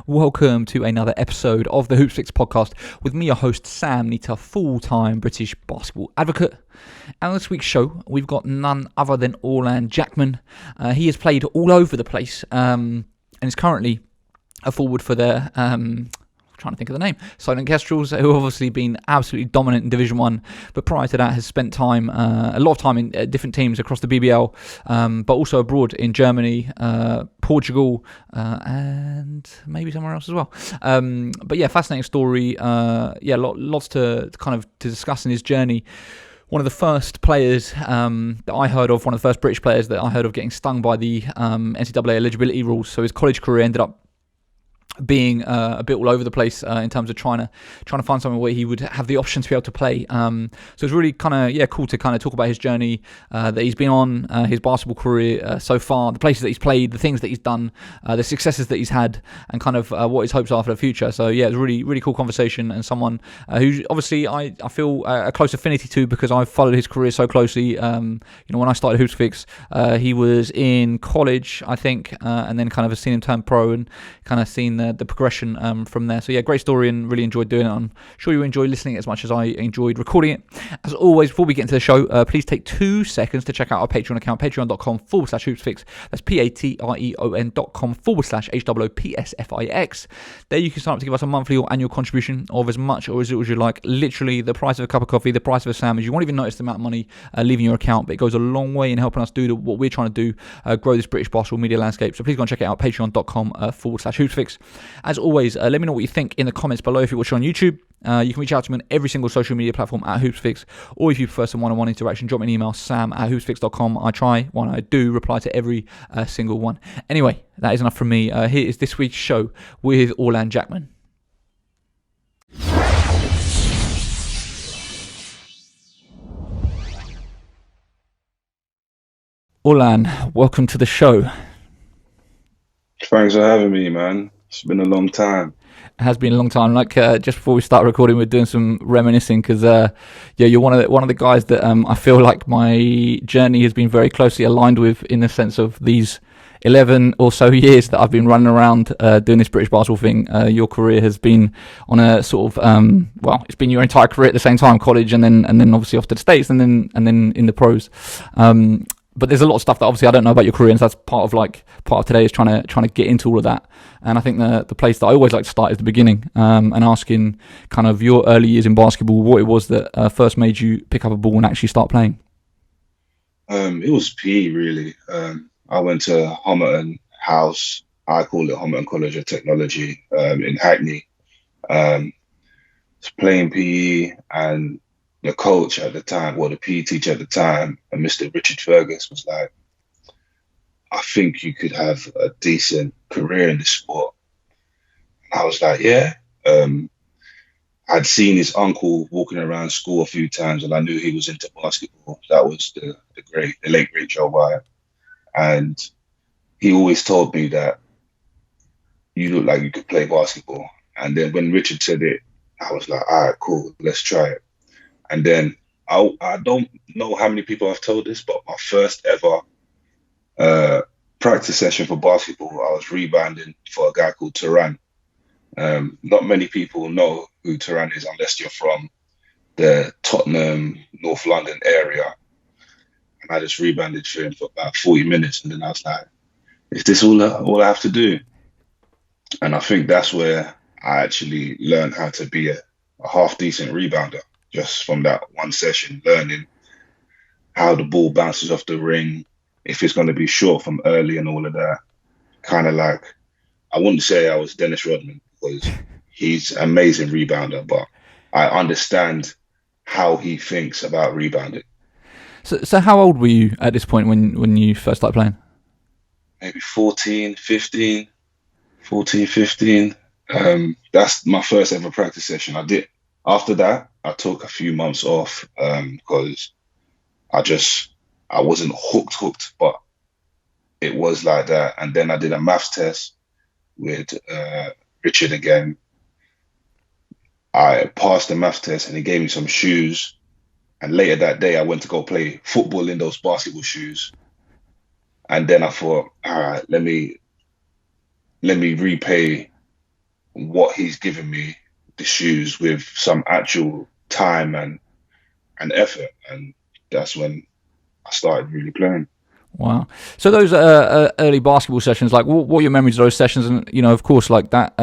Welcome to another episode of the Hoopsfix Podcast with me, your host, Sam Nita, full-time British basketball advocate. And on this week's show, we've got none other than Orlan Jackman. He has played all over the place and is currently a forward for the... trying to think of the name, Solent Kestrels, who have obviously been absolutely dominant in Division 1, but prior to that has spent time, a lot of time in different teams across the BBL, but also abroad in Germany, Portugal, and maybe somewhere else as well. But yeah, fascinating story. Lots to discuss in his journey. One of the first players that I heard of, one of the first British players that I heard of getting stung by the NCAA eligibility rules. So his college career ended up being a bit all over the place in terms of trying to find somewhere where he would have the option to be able to play. So it's really cool to talk about his journey that he's been on, his basketball career so far, the places that he's played, the things that he's done, the successes that he's had, and what his hopes are for the future. So yeah, it's a really cool conversation, and someone who obviously I feel a close affinity to because I've followed his career so closely. When I started Hoopsfix, he was in college, I think, and then have seen him turn pro and seen the progression from there. So yeah, great story and really enjoyed doing it. I'm sure you enjoy listening as much as I enjoyed recording it. As always, before we get into the show, please take 2 seconds to check out our Patreon account, patreon.com/hoopsfix. That's patreon.com/HOOPSFIX. There you can sign up to give us a monthly or annual contribution of as much or as little as you like. Literally the price of a cup of coffee, the price of a sandwich. You won't even notice the amount of money leaving your account, but it goes a long way in helping us do what we're trying to do, grow this British basketball media landscape. So please go and check it out, patreon.com/hoopsfix. As always, let me know what you think in the comments below if you're watching on YouTube. You can reach out to me on every single social media platform at Hoopsfix, or if you prefer some one-on-one interaction, drop me an email, sam@hoopsfix.com. I try, when I do, reply to every single one. Anyway, that is enough from me. Here is this week's show with Orlan Jackman. Orlan, welcome to the show. Thanks for having me, man. It's been a long time. It has been a long time. Just before we start recording, we're doing some reminiscing because, you're one of the guys that I feel like my journey has been very closely aligned with, in the sense of these 11 or so years that I've been running around doing this British basketball thing. Your career has been on a sort of it's been your entire career at the same time, college, and then obviously off to the States, and then in the pros. But there's a lot of stuff that obviously I don't know about your career, and so that's part of today is trying to get into all of that. And I think the place that I always like to start is the beginning, and asking your early years in basketball, what it was that first made you pick up a ball and actually start playing. It was PE really. I went to Homerton House. I call it Homerton College of Technology in Hackney. Was playing PE, and the coach at the time, the PE teacher at the time, and Mr. Richard Fergus was like, I think you could have a decent career in this sport. And I was like, yeah. I'd seen his uncle walking around school a few times, and I knew he was into basketball. That was the late great Joe Ikhinmwin. And he always told me that you look like you could play basketball. And then when Richard said it, I was like, all right, cool, let's try it. And then I don't know how many people I've told this, but my first ever practice session for basketball, I was rebounding for a guy called Turan. Not many people know who Turan is unless you're from the Tottenham, North London area. And I just rebounded for him for about 40 minutes. And then I was like, is this all I have to do? And I think that's where I actually learned how to be a half-decent rebounder. Just from that one session, learning how the ball bounces off the ring, if it's going to be short from early and all of that. I wouldn't say I was Dennis Rodman because he's an amazing rebounder, but I understand how he thinks about rebounding. So how old were you at this point when you first started playing? Maybe 14, 15. That's my first ever practice session. After that, I took a few months off because I wasn't hooked, but it was like that. And then I did a maths test with Richard again. I passed the maths test and he gave me some shoes. And later that day, I went to go play football in those basketball shoes. And then I thought, all right, let me repay what he's given me, the shoes, with some actual time and effort, and that's when I started really playing. Wow. So those early basketball sessions, like what are your memories of those sessions? And, of course, like that,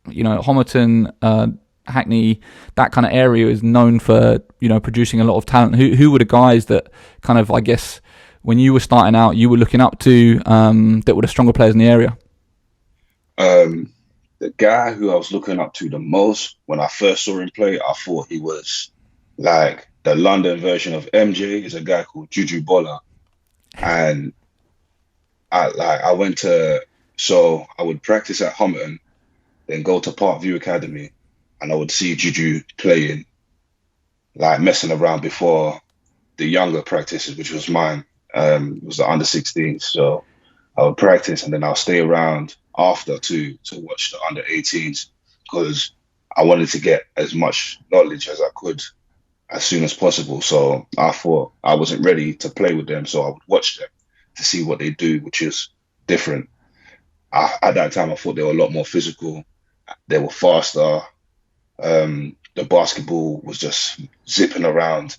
Homerton, Hackney, that kind of area is known for, producing a lot of talent. Who were the guys that kind of, I guess, when you were starting out, you were looking up to, that were the stronger players in the area? The guy who I was looking up to the most when I first saw him play, I thought he was like the London version of MJ. Is a guy called Juju Bola. And I would practice at Homerton, then go to Parkview Academy, and I would see Juju playing, like messing around before the younger practices, which was mine. It was the under 16s. So I would practice, and then I'll stay around after to watch the under 18s, because I wanted to get as much knowledge as I could as soon as possible. So I thought I wasn't ready to play with them, so I would watch them to see what they do, which is different. At that time, I thought they were a lot more physical. They were faster. The basketball was just zipping around.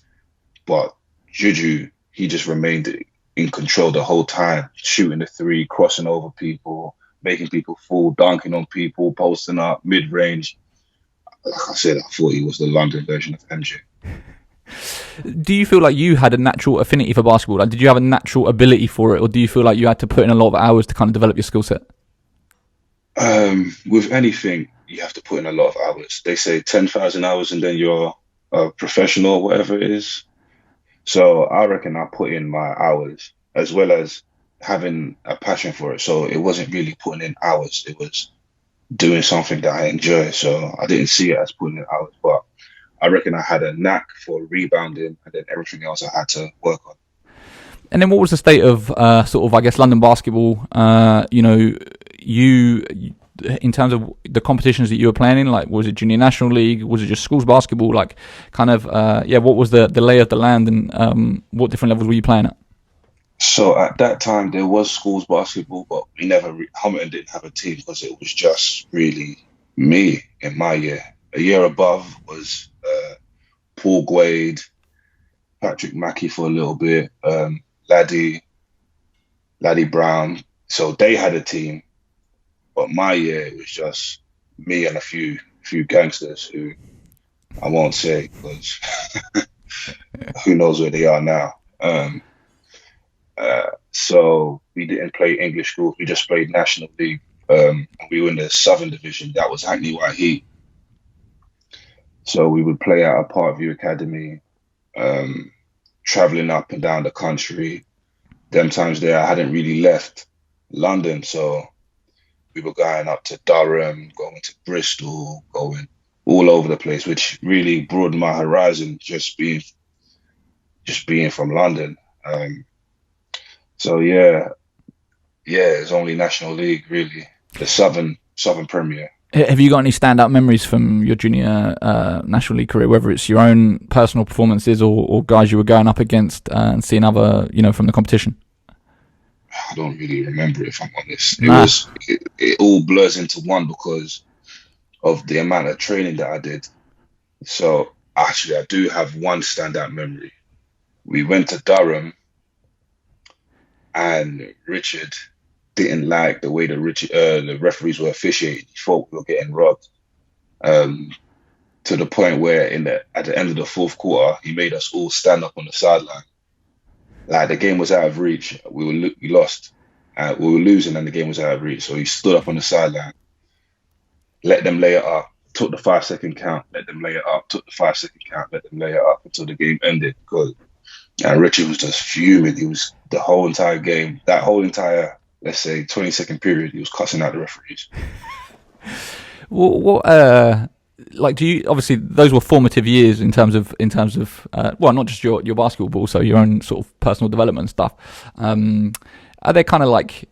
But Juju, he just remained in control the whole time, shooting the three, crossing over people, making people fall, dunking on people, posting up, mid-range. Like I said, I thought he was the London version of MJ. Do you feel like you had a natural affinity for basketball? Like, did you have a natural ability for it, or do you feel like you had to put in a lot of hours to kind of develop your skill set? With anything, you have to put in a lot of hours. They say 10,000 hours and then you're a professional, whatever it is. So I reckon I put in my hours, as well as having a passion for it. So it wasn't really putting in hours. It was doing something that I enjoy. So I didn't see it as putting in hours, but I reckon I had a knack for rebounding, and then everything else I had to work on. And then what was the state of sort of, I guess, London basketball, you in terms of the competitions that you were playing in? Like, was it junior national league? Was it just schools basketball? Like, kind of, what was the lay of the land, and what different levels were you playing at? So at that time, there was schools basketball, but Homerton didn't have a team, because it was just really me in my year. A year above was Paul Gwade, Patrick Mackey for a little bit, Laddie Brown. So they had a team, but my year it was just me and a few gangsters who I won't say, because who knows where they are now. So we didn't play English schools. We just played National League. We were in the Southern Division. That was Hackney White Heat. So we would play at a Parkview Academy, traveling up and down the country. Them times there, I hadn't really left London, so we were going up to Durham, going to Bristol, going all over the place, which really broadened my horizon, just being from London. So it's only National League, really, the Southern Premier. Have you got any standout memories from your junior National League career, whether it's your own personal performances or guys you were going up against and seeing other, from the competition? I don't really remember, if I'm honest. It all blurs into one because of the amount of training that I did. So actually, I do have one standout memory. We went to Durham, and Richard didn't like the way the referees were officiating. He thought we were getting robbed, to the point where at the end of the fourth quarter, he made us all stand up on the sideline. Like, the game was out of reach. We lost. We were losing, and the game was out of reach. So he stood up on the sideline, let them lay it up, took the 5-second count, let them lay it up, took the 5-second count, let them lay it up until the game ended. And Richard was just fuming. He was the whole entire game, that whole entire, let's say, 20-second period, he was cussing out the referees. Do you, obviously those were formative years in terms of not just your basketball, but also your own sort of personal development stuff. Are there kind of like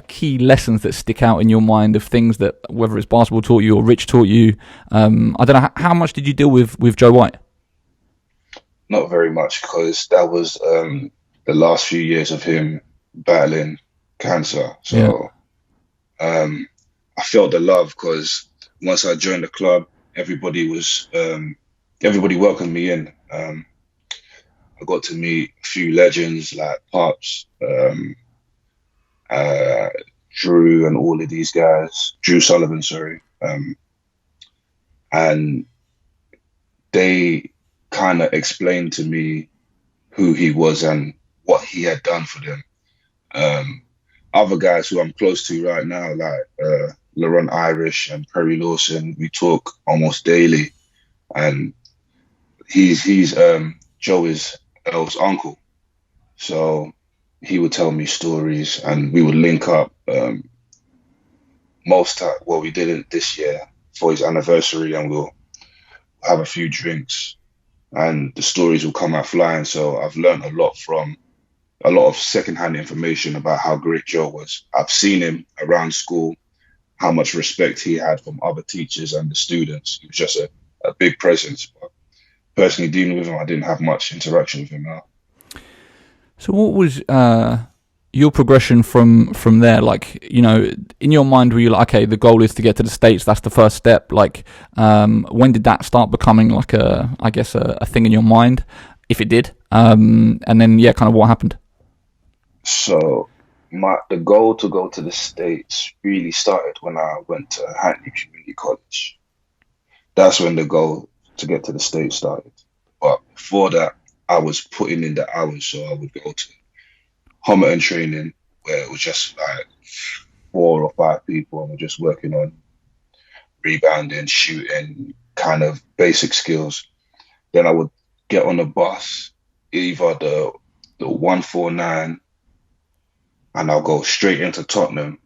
key lessons that stick out in your mind of things that, whether it's basketball taught you or Rich taught you? I don't know, how much did you deal with Joe White? Not very much, because that was the last few years of him battling cancer. So I felt the love, because once I joined the club, everybody welcomed me in. I got to meet a few legends like Pops, uh, Drew, and all of these guys. Drew Sullivan, sorry, and they kind of explained to me who he was and what he had done for them. Other guys who I'm close to right now, like Laurent Irish and Perry Lawson, we talk almost daily, and he's Joe is El's uncle, so he would tell me stories, and we would link up. We didn't this year for his anniversary, and we'll have a few drinks, and the stories will come out flying. So I've learned a lot of secondhand information about how great Joe was. I've seen him around school, how much respect he had from other teachers and the students. He was just a big presence. But personally, dealing with him, I didn't have much interaction with him now. So what was your progression from there? Like, you know, in your mind, were you like, okay, the goal is to get to the States, that's the first step? Like, when did that start becoming like a thing in your mind, if it did? And then, yeah, kind of what happened? So the goal to go to the States really started when I went to Hackney Community College. That's when the goal to get to the States started. But before that, I was putting in the hours. So I would go to Homerton training, where it was just like 4 or 5 people, and we're just working on rebounding, shooting, kind of basic skills. Then I would get on a bus, either the 149, and I'll go straight into Tottenham.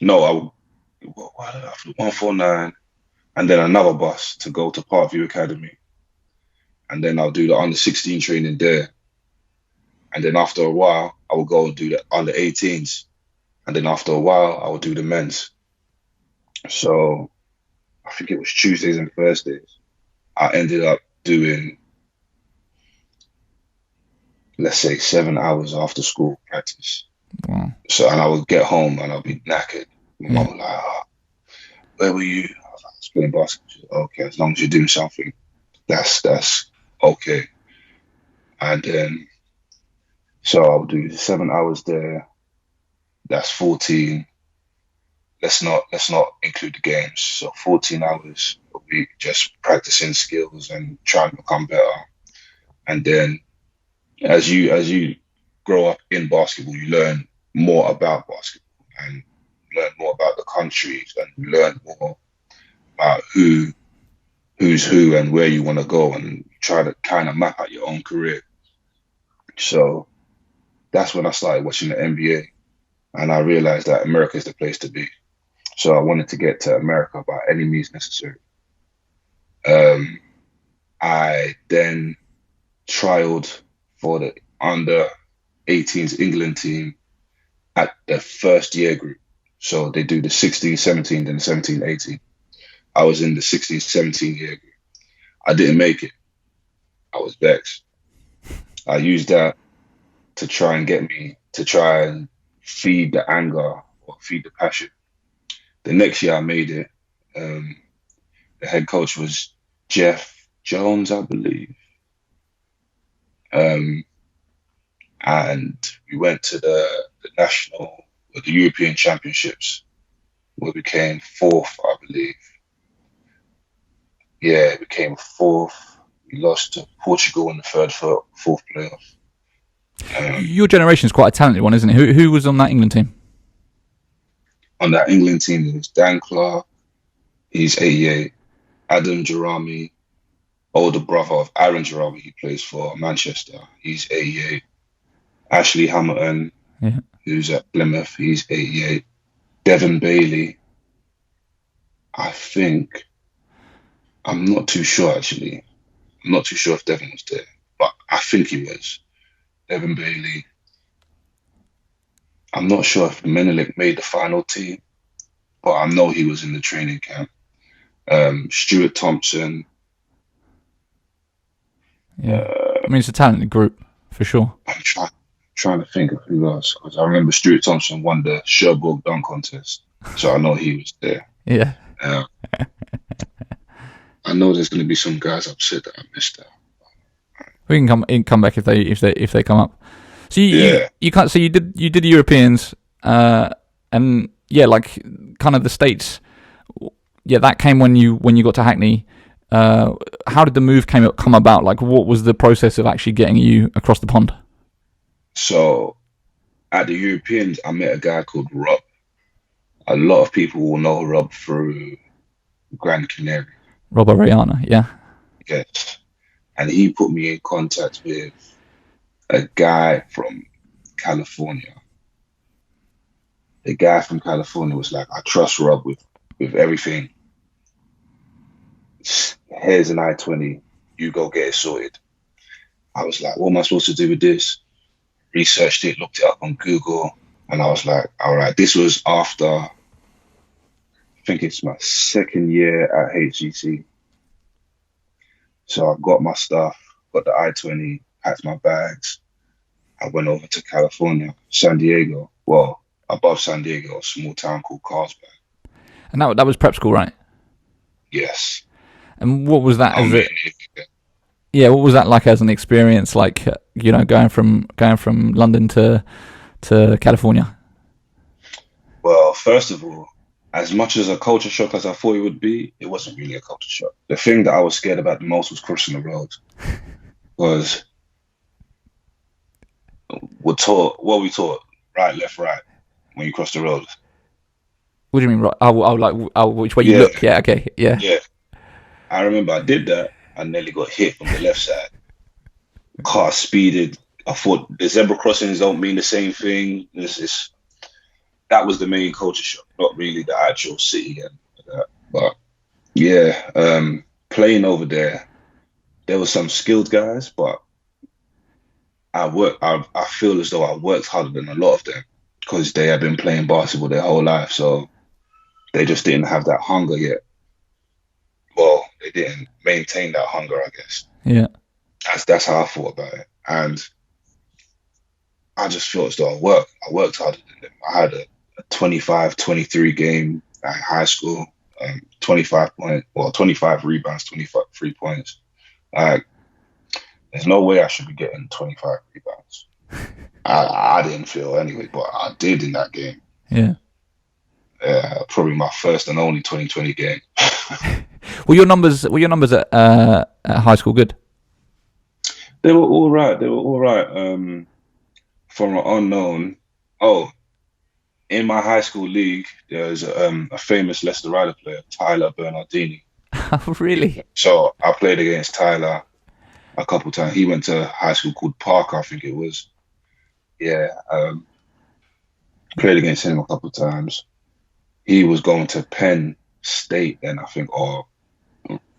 No, I would 149, and then another bus to go to Parkview Academy. And then I'll do the under 16 training there. And then after a while, I will go do the under 18s. And then after a while, I will do the men's. So I think it was Tuesdays and Thursdays. I ended up doing, let's say, 7 hours after school practice. Wow. So, and I would get home and I'll be knackered. My mum was like, where were you? I was playing basketball. Okay, as long as you're doing something, that's okay. And then, so I'll do 7 hours there. That's 14. Let's not include the games. So 14 hours a week, just practicing skills and trying to become better. And then, as you grow up in basketball, you learn more about basketball and learn more about the countries, and you learn more about who's who and where you want to go, and try to kind of map out your own career. So that's when I started watching the NBA, and I realized that America is the place to be. So I wanted to get to America by any means necessary. I then trialed for the under 18s England team at the first year group. So they do the 16-17, then the 17-18. I was in the 16-17 year group. I didn't make it. I was vexed. I used that to try and feed the anger or feed the passion. The next year I made it. The head coach was Jeff Jones, I believe. And we went to the European Championships, where we came 4th, I believe. Yeah, we came 4th. We lost to Portugal in the fourth playoff. Your generation is quite a talented one, isn't it? Who was on that England team? On that England team, there was Dan Clark. He's 88. Adam Jarami, older brother of Aaron Jarami, he plays for Manchester. He's 88. Ashley Hamilton, who's at Plymouth, he's 88. Devin Bailey, I'm not too sure actually. I'm not too sure if Devin was there, but I think he was. Devin Bailey. I'm not sure if Menelik made the final team, but I know he was in the training camp. Stuart Thompson. Yeah, I mean, it's a talented group for sure. I'm trying to think of who else, because I remember Stuart Thompson won the Sherborne dunk contest, so I know he was there. Yeah. Uh, I know there's going to be some guys upset that I missed out. We can come back if they come up. So you can't. So you did the Europeans, and yeah, like kind of the States. Yeah, that came when you got to Hackney. How did the move come about? Like, what was the process of actually getting you across the pond? So at the Europeans, I met a guy called Rob. A lot of people will know Rob through Grand Canary. Rob Ariana, yeah. Yes. And he put me in contact with a guy from California. The guy from California was like, I trust Rob with everything. Here's an I-20. You go get it sorted. I was like, what am I supposed to do with this? Researched it, looked it up on Google, and I was like, all right, this was after, I think it's my second year at HGC. So I got my stuff, got the I-20, packed my bags. I went over to California, San Diego. Well, above San Diego, a small town called Carlsbad. And that was prep school, right? Yes. And what was that? Yeah, what was that like as an experience? Like, going from London to California. Well, first of all, as much as a culture shock as I thought it would be, it wasn't really a culture shock. The thing that I was scared about the most was crossing the road. Because we taught right, left, right when you cross the road. What do you mean, right? Which way you look? Yeah, okay, yeah. Yeah. I remember I did that. I nearly got hit from the left side. Car speeded. I thought the zebra crossings don't mean the same thing. That was the main culture shock, not really the actual city and that. But yeah, playing over there was some skilled guys, but I feel as though I worked harder than a lot of them because they had been playing basketball their whole life, so they just didn't have that hunger yet. Well, they didn't maintain that hunger, I guess. Yeah. That's how I thought about it. And I just felt as though I worked harder than them. I had a 25-23 game at high school, 25 rebounds, 23 points. There's no way I should be getting 25 rebounds. I didn't feel anyway, but I did in that game. Yeah. Probably my first and only 2020 game. Were your numbers at high school good? They were all right. From an unknown. Oh, in my high school league, there's a famous Leicester Rider player, Tyler Bernardini. Oh, really? So I played against Tyler a couple times. He went to a high school called Parker, I think it was. Yeah. Played against him a couple times. He was going to Penn State then, I think, or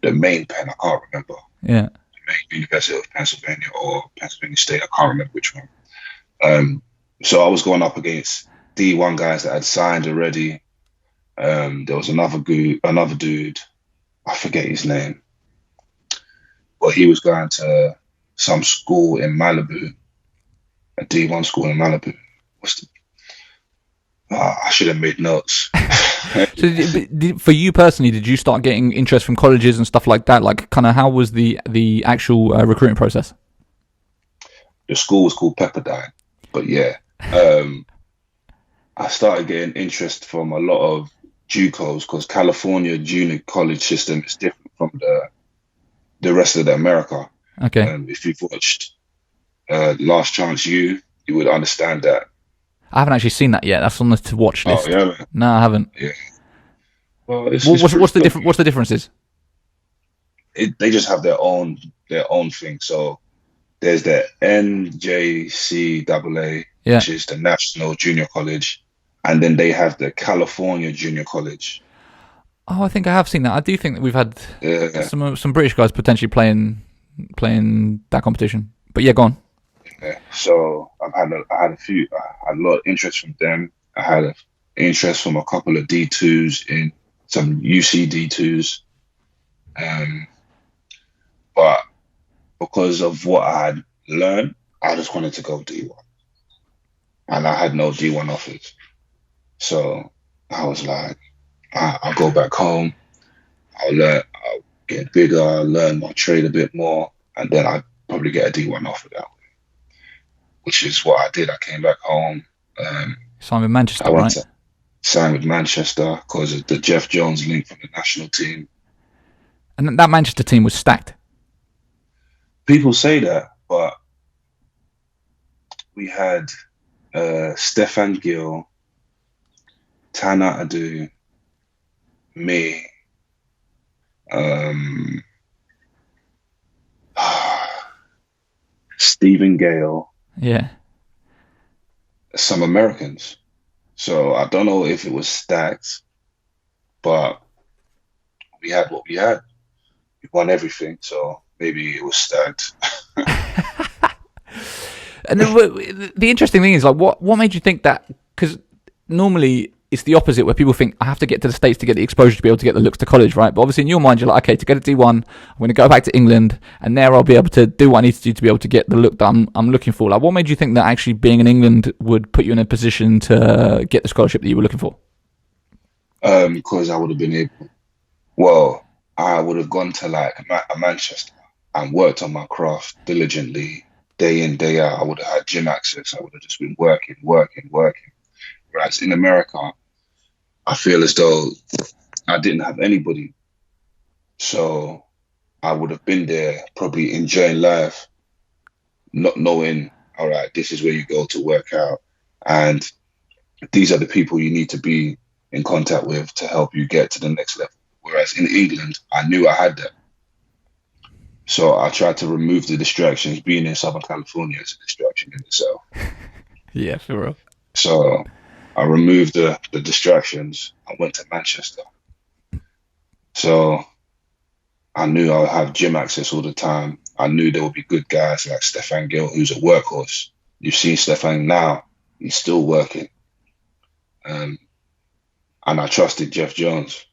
the main Penn, I can't remember. Yeah. The main University of Pennsylvania or Pennsylvania State, I can't remember which one. So I was going up against D1 guys that had signed already. There was another dude, I forget his name, but he was going to some school in Malibu, a D1 school in Malibu. I should have made notes. So for you personally, did you start getting interest from colleges and stuff like that? Like, kind of, how was the actual recruiting process? The school was called Pepperdine, but yeah. I started getting interest from a lot of JUCOs because California junior college system is different from the rest of America. Okay. If you've watched Last Chance U, you would understand that. I haven't actually seen that yet. That's on the to watch list. Oh, yeah. No, I haven't. Yeah. Well, what's the differences? They just have their own thing. So there's the NJCAA, which is the National Junior College, and then they have the California Junior College. Oh, I think I have seen that. I do think that we've had some British guys potentially playing that competition. But yeah, go on. Yeah. So I had a lot of interest from them. I had interest from a couple of D2s in some UC D2s. But because of what I had learned, I just wanted to go D1. And I had no D1 offers. So I was like, I'll go back home. I'll get bigger, learn my trade a bit more, and then I'd probably get a D1 offer that way, which is what I did. I came back home. Signed with I Manchester, went right? to sign with Manchester because of the Jeff Jones link from the national team. And that Manchester team was stacked. People say that, but we had Stefan Gill, Tana Adu, me, Stephen Gale, Yeah. some Americans. So I don't know if it was stacked, but we had what we had. We won everything, so maybe it was stacked. And the interesting thing is, like, what made you think that? Because normally it's the opposite, where people think I have to get to the States to get the exposure to be able to get the looks to college, right? But obviously in your mind, you're like, okay, to get a D1, I'm going to go back to England, and there I'll be able to do what I need to do to be able to get the look that I'm looking for. Like, what made you think that actually being in England would put you in a position to get the scholarship that you were looking for? Because I would have been able. Well, I would have gone to like Manchester and worked on my craft diligently, day in, day out. I would have had gym access. I would have just been working. Whereas in America, I feel as though I didn't have anybody. So I would have been there probably enjoying life, not knowing, all right, this is where you go to work out. And these are the people you need to be in contact with to help you get to the next level. Whereas in England, I knew I had that. So I tried to remove the distractions. Being in Southern California is a distraction in itself. Yeah, for real. So I removed the distractions. I went to Manchester. So I knew I would have gym access all the time. I knew there would be good guys like Stefan Gill, who's a workhorse. You've seen Stefan now. He's still working. And I trusted Jeff Jones.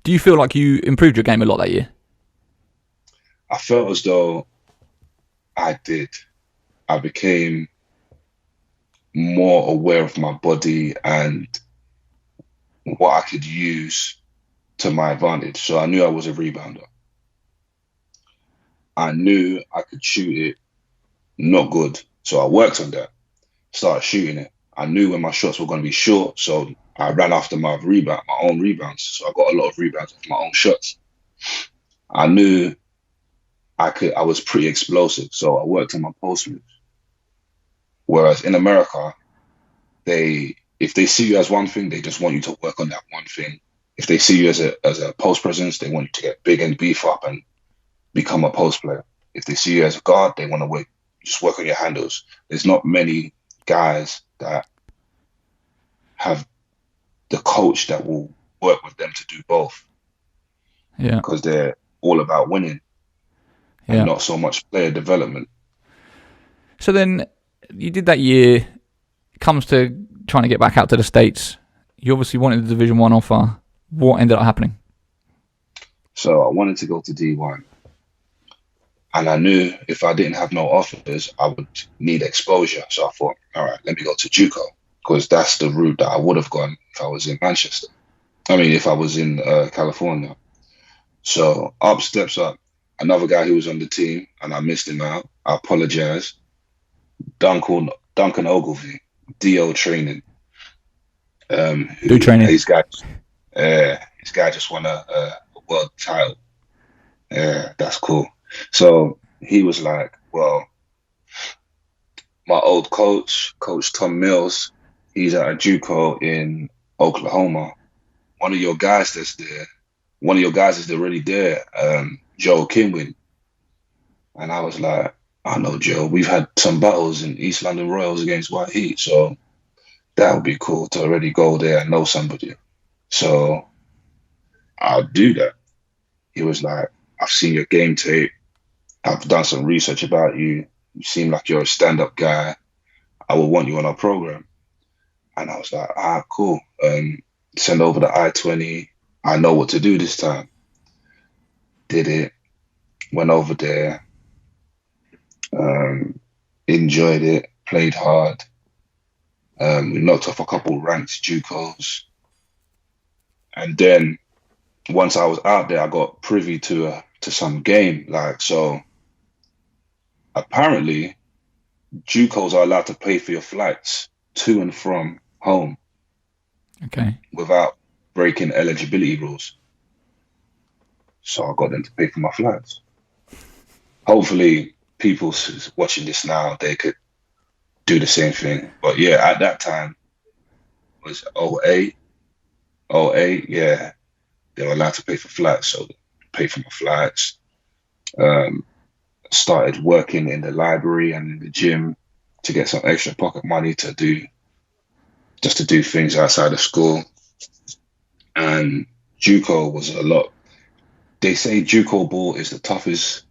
Do you feel like you improved your game a lot that year? I felt as though I did. I became more aware of my body and what I could use to my advantage. So I knew I was a rebounder. I knew I could shoot it not good. So I worked on that, started shooting it. I knew when my shots were going to be short, so I ran after my own rebounds. So I got a lot of rebounds with my own shots. I knew I was pretty explosive, so I worked on my post moves. Whereas in America, if they see you as one thing, they just want you to work on that one thing. If they see you as a post presence, they want you to get big and beef up and become a post player. If they see you as a guard, they want to just work on your handles. There's not many guys that have the coach that will work with them to do both. Yeah. Because they're all about winning and not so much player development. So then you did that year. It comes to trying to get back out to the States. You obviously wanted the Division 1 offer. What ended up happening? So I wanted to go to D1. And I knew if I didn't have no offers, I would need exposure. So I thought, all right, let me go to JUCO, because that's the route that I would have gone if I was in Manchester. If I was in California. So up steps up another guy who was on the team, and I missed him out. I apologize. Duncan Ogilvie, DO training. Do training. This guy just won a world title. Yeah, that's cool. So he was like, well, my old coach, Coach Tom Mills, he's at a JUCO in Oklahoma. One of your guys is already there, Joe Ikhinmwin. And I was like, I know Joe. We've had some battles in East London Royals against White Heat, so that would be cool to already go there and know somebody. So I'll do that. He was like, I've seen your game tape. I've done some research about you. You seem like you're a stand-up guy. I will want you on our program. And I was like, cool. Send over the I-20. I know what to do this time. Did it. Went over there. Enjoyed it. Played hard. We knocked off a couple ranked JUCOs. And then once I was out there, I got privy to some game. Like, so apparently JUCOs are allowed to pay for your flights to and from home. Okay. Without breaking eligibility rules. So I got them to pay for my flights. Hopefully people watching this now, they could do the same thing. But yeah, at that time, it was 08, yeah, they were allowed to pay for flights. So they paid for my flights. Started working in the library and in the gym to get some extra pocket money to do things outside of school. And JUCO was a lot. They say JUCO ball is the toughest,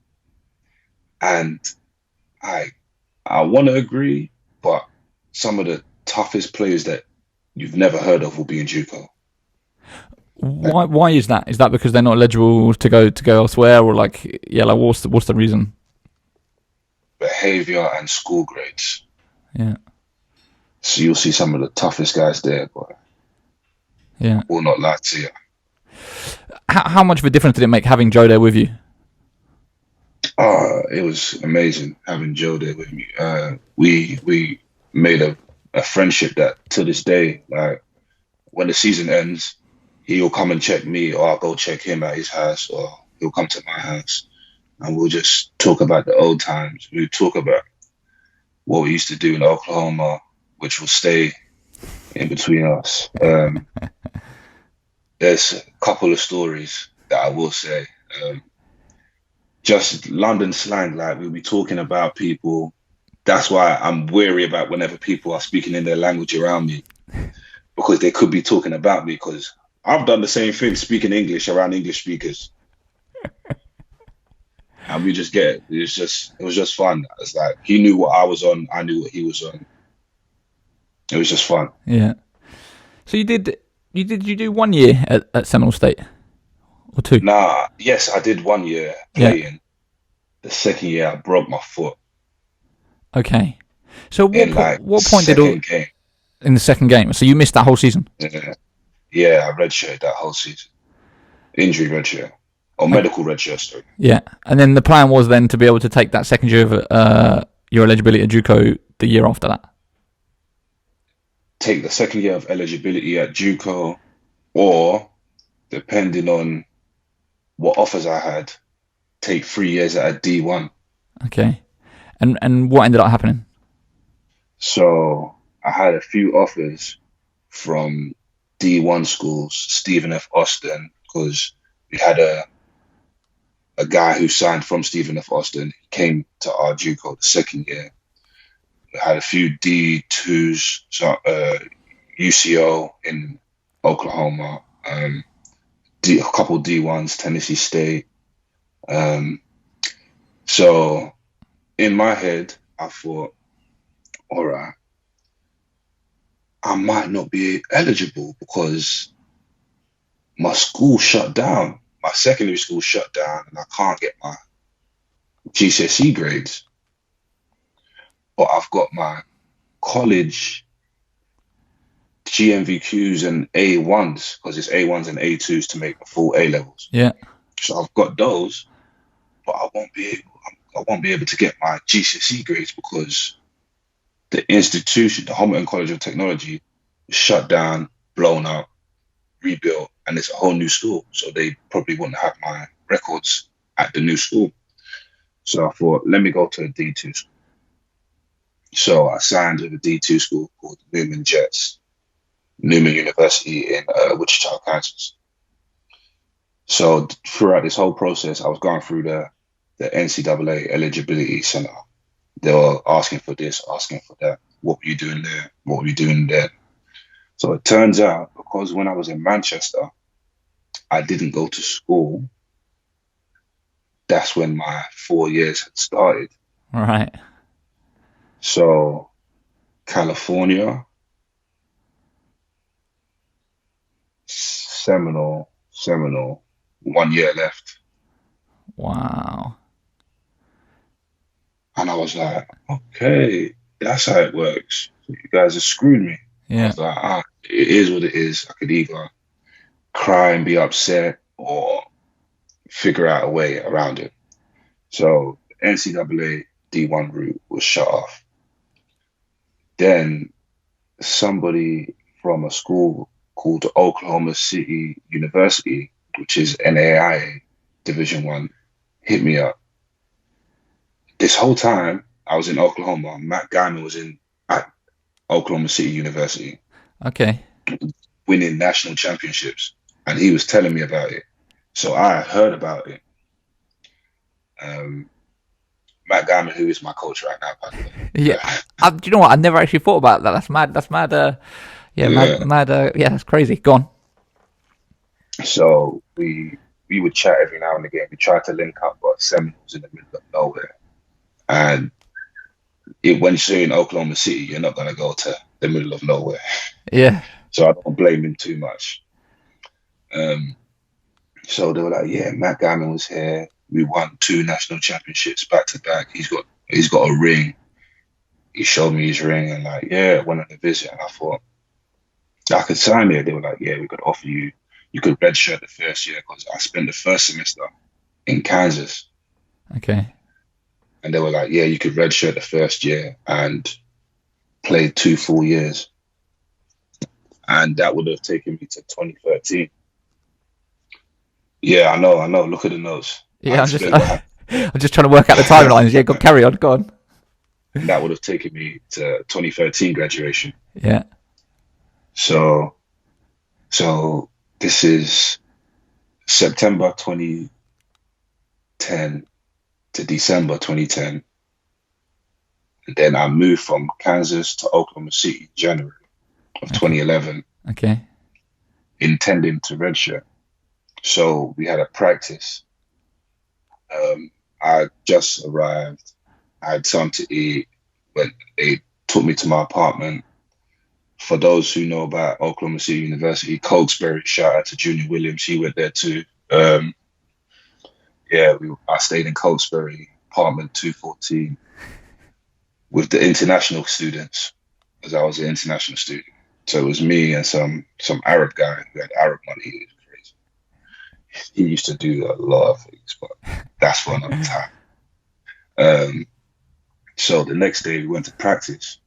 and I want to agree, but some of the toughest players that you've never heard of will be in JUCO. Why is that? Is that because they're not eligible to go elsewhere, or like what's the reason? Behavior and school grades. Yeah. So you'll see some of the toughest guys there, but yeah, will not lie to you. How much of a difference did it make having Joe there with you? It was amazing having Joe there with me. We made a friendship that to this day, like when the season ends, he'll come and check me, or I'll go check him at his house, or he'll come to my house, and we'll just talk about the old times. We'll talk about what we used to do in Oklahoma, which will stay in between us. There's a couple of stories that I will say. Just London slang, like we'll be talking about people. That's why I'm wary about whenever people are speaking in their language around me, because they could be talking about me, because I've done the same thing, speaking English around English speakers. And we just get it. It was just fun. It's like he knew what I was on, I knew what he was on. It was just fun. Yeah. So you do 1 year at Seminole State? Or 2? Yes, I did 1 year playing. Yeah. The second year I broke my foot. Okay. So what point did game. In the second game? So you missed that whole season? Yeah, I redshirted that whole season. Injury redshirt. Or medical redshirt, sorry. Yeah. And then the plan was then to be able to take that second year of your eligibility at JUCO the year after that? Take the second year of eligibility at JUCO, or depending on what offers I had, take 3 years at a D1. Okay. And what ended up happening? So I had a few offers from D1 schools, Stephen F. Austin, because we had a guy who signed from Stephen F. Austin. He came to our JUCO the second year. We had a few D2s, so UCO in Oklahoma, a couple D1s, Tennessee State. So in my head, I thought, all right, I might not be eligible because my school shut down. My secondary school shut down and I can't get my GCSE grades. But I've got my college GMVQs and A1s, because it's A1s and A2s to make the full A levels. Yeah. So I've got those, but I won't be able to get my GCSE grades because the institution, the Homerton College of Technology, was shut down, blown up, rebuilt, and it's a whole new school. So they probably wouldn't have my records at the new school. So I thought, let me go to a D2 school. So I signed with a D2 school called Newman Jets, Newman University in Wichita, Kansas. So throughout this whole process, I was going through the NCAA eligibility center. They were asking for this, asking for that. What were you doing there? What were you doing there? So it turns out, because when I was in Manchester, I didn't go to school. That's when my 4 years had started. All right. So California, Seminole, 1 year left. Wow. And I was like, okay, that's how it works. You guys have screwed me. Yeah. I was like, it is what it is. I could either cry and be upset or figure out a way around it. So the NCAA D1 route was shut off. Then somebody from a school called Oklahoma City University, which is NAIA Division 1, hit me up. This whole time I was in Oklahoma, Matt Guymon was at Oklahoma City University. Okay. Winning national championships. And he was telling me about it. So I heard about it. Matt Guymon, who is my coach right now, by the way. Yeah. Do you know what? I never actually thought about that. That's mad. That's mad. Mad. Yeah, that's crazy. Go on. So we would chat every now and again. We tried to link up, but Seminole's in the middle of nowhere. And when you're in Oklahoma City, you're not going to go to the middle of nowhere. Yeah. So I don't blame him too much. So they were like, yeah, Matt Guymon was here. We won 2 national championships back to back. He's got a ring. He showed me his ring and like, yeah, went on a visit. And I thought, I could sign there. They were like, yeah, we could offer you could redshirt the first year because I spent the first semester in Kansas. Okay. And they were like, yeah, you could redshirt the first year and play 2 full years. And that would have taken me to 2013. Yeah, I know. Look at the notes. Yeah, I'm just trying to work out the timelines. Yeah, carry on. Go on. That would have taken me to 2013 graduation. Yeah. So this is September 2010 to December 2010. And then I moved from Kansas to Oklahoma City January of 2011. Okay. Intending to redshirt. So we had a practice. I just arrived. I had something to eat, but they took me to my apartment. For those who know about Oklahoma City University, Cokesbury, shout out to Junior Williams, he went there too. I stayed in Cokesbury, apartment 214, with the international students, because I was an international student. So it was me and some Arab guy who had Arab money. He was crazy. He used to do a lot of things, but that's for another time. So the next day we went to practice,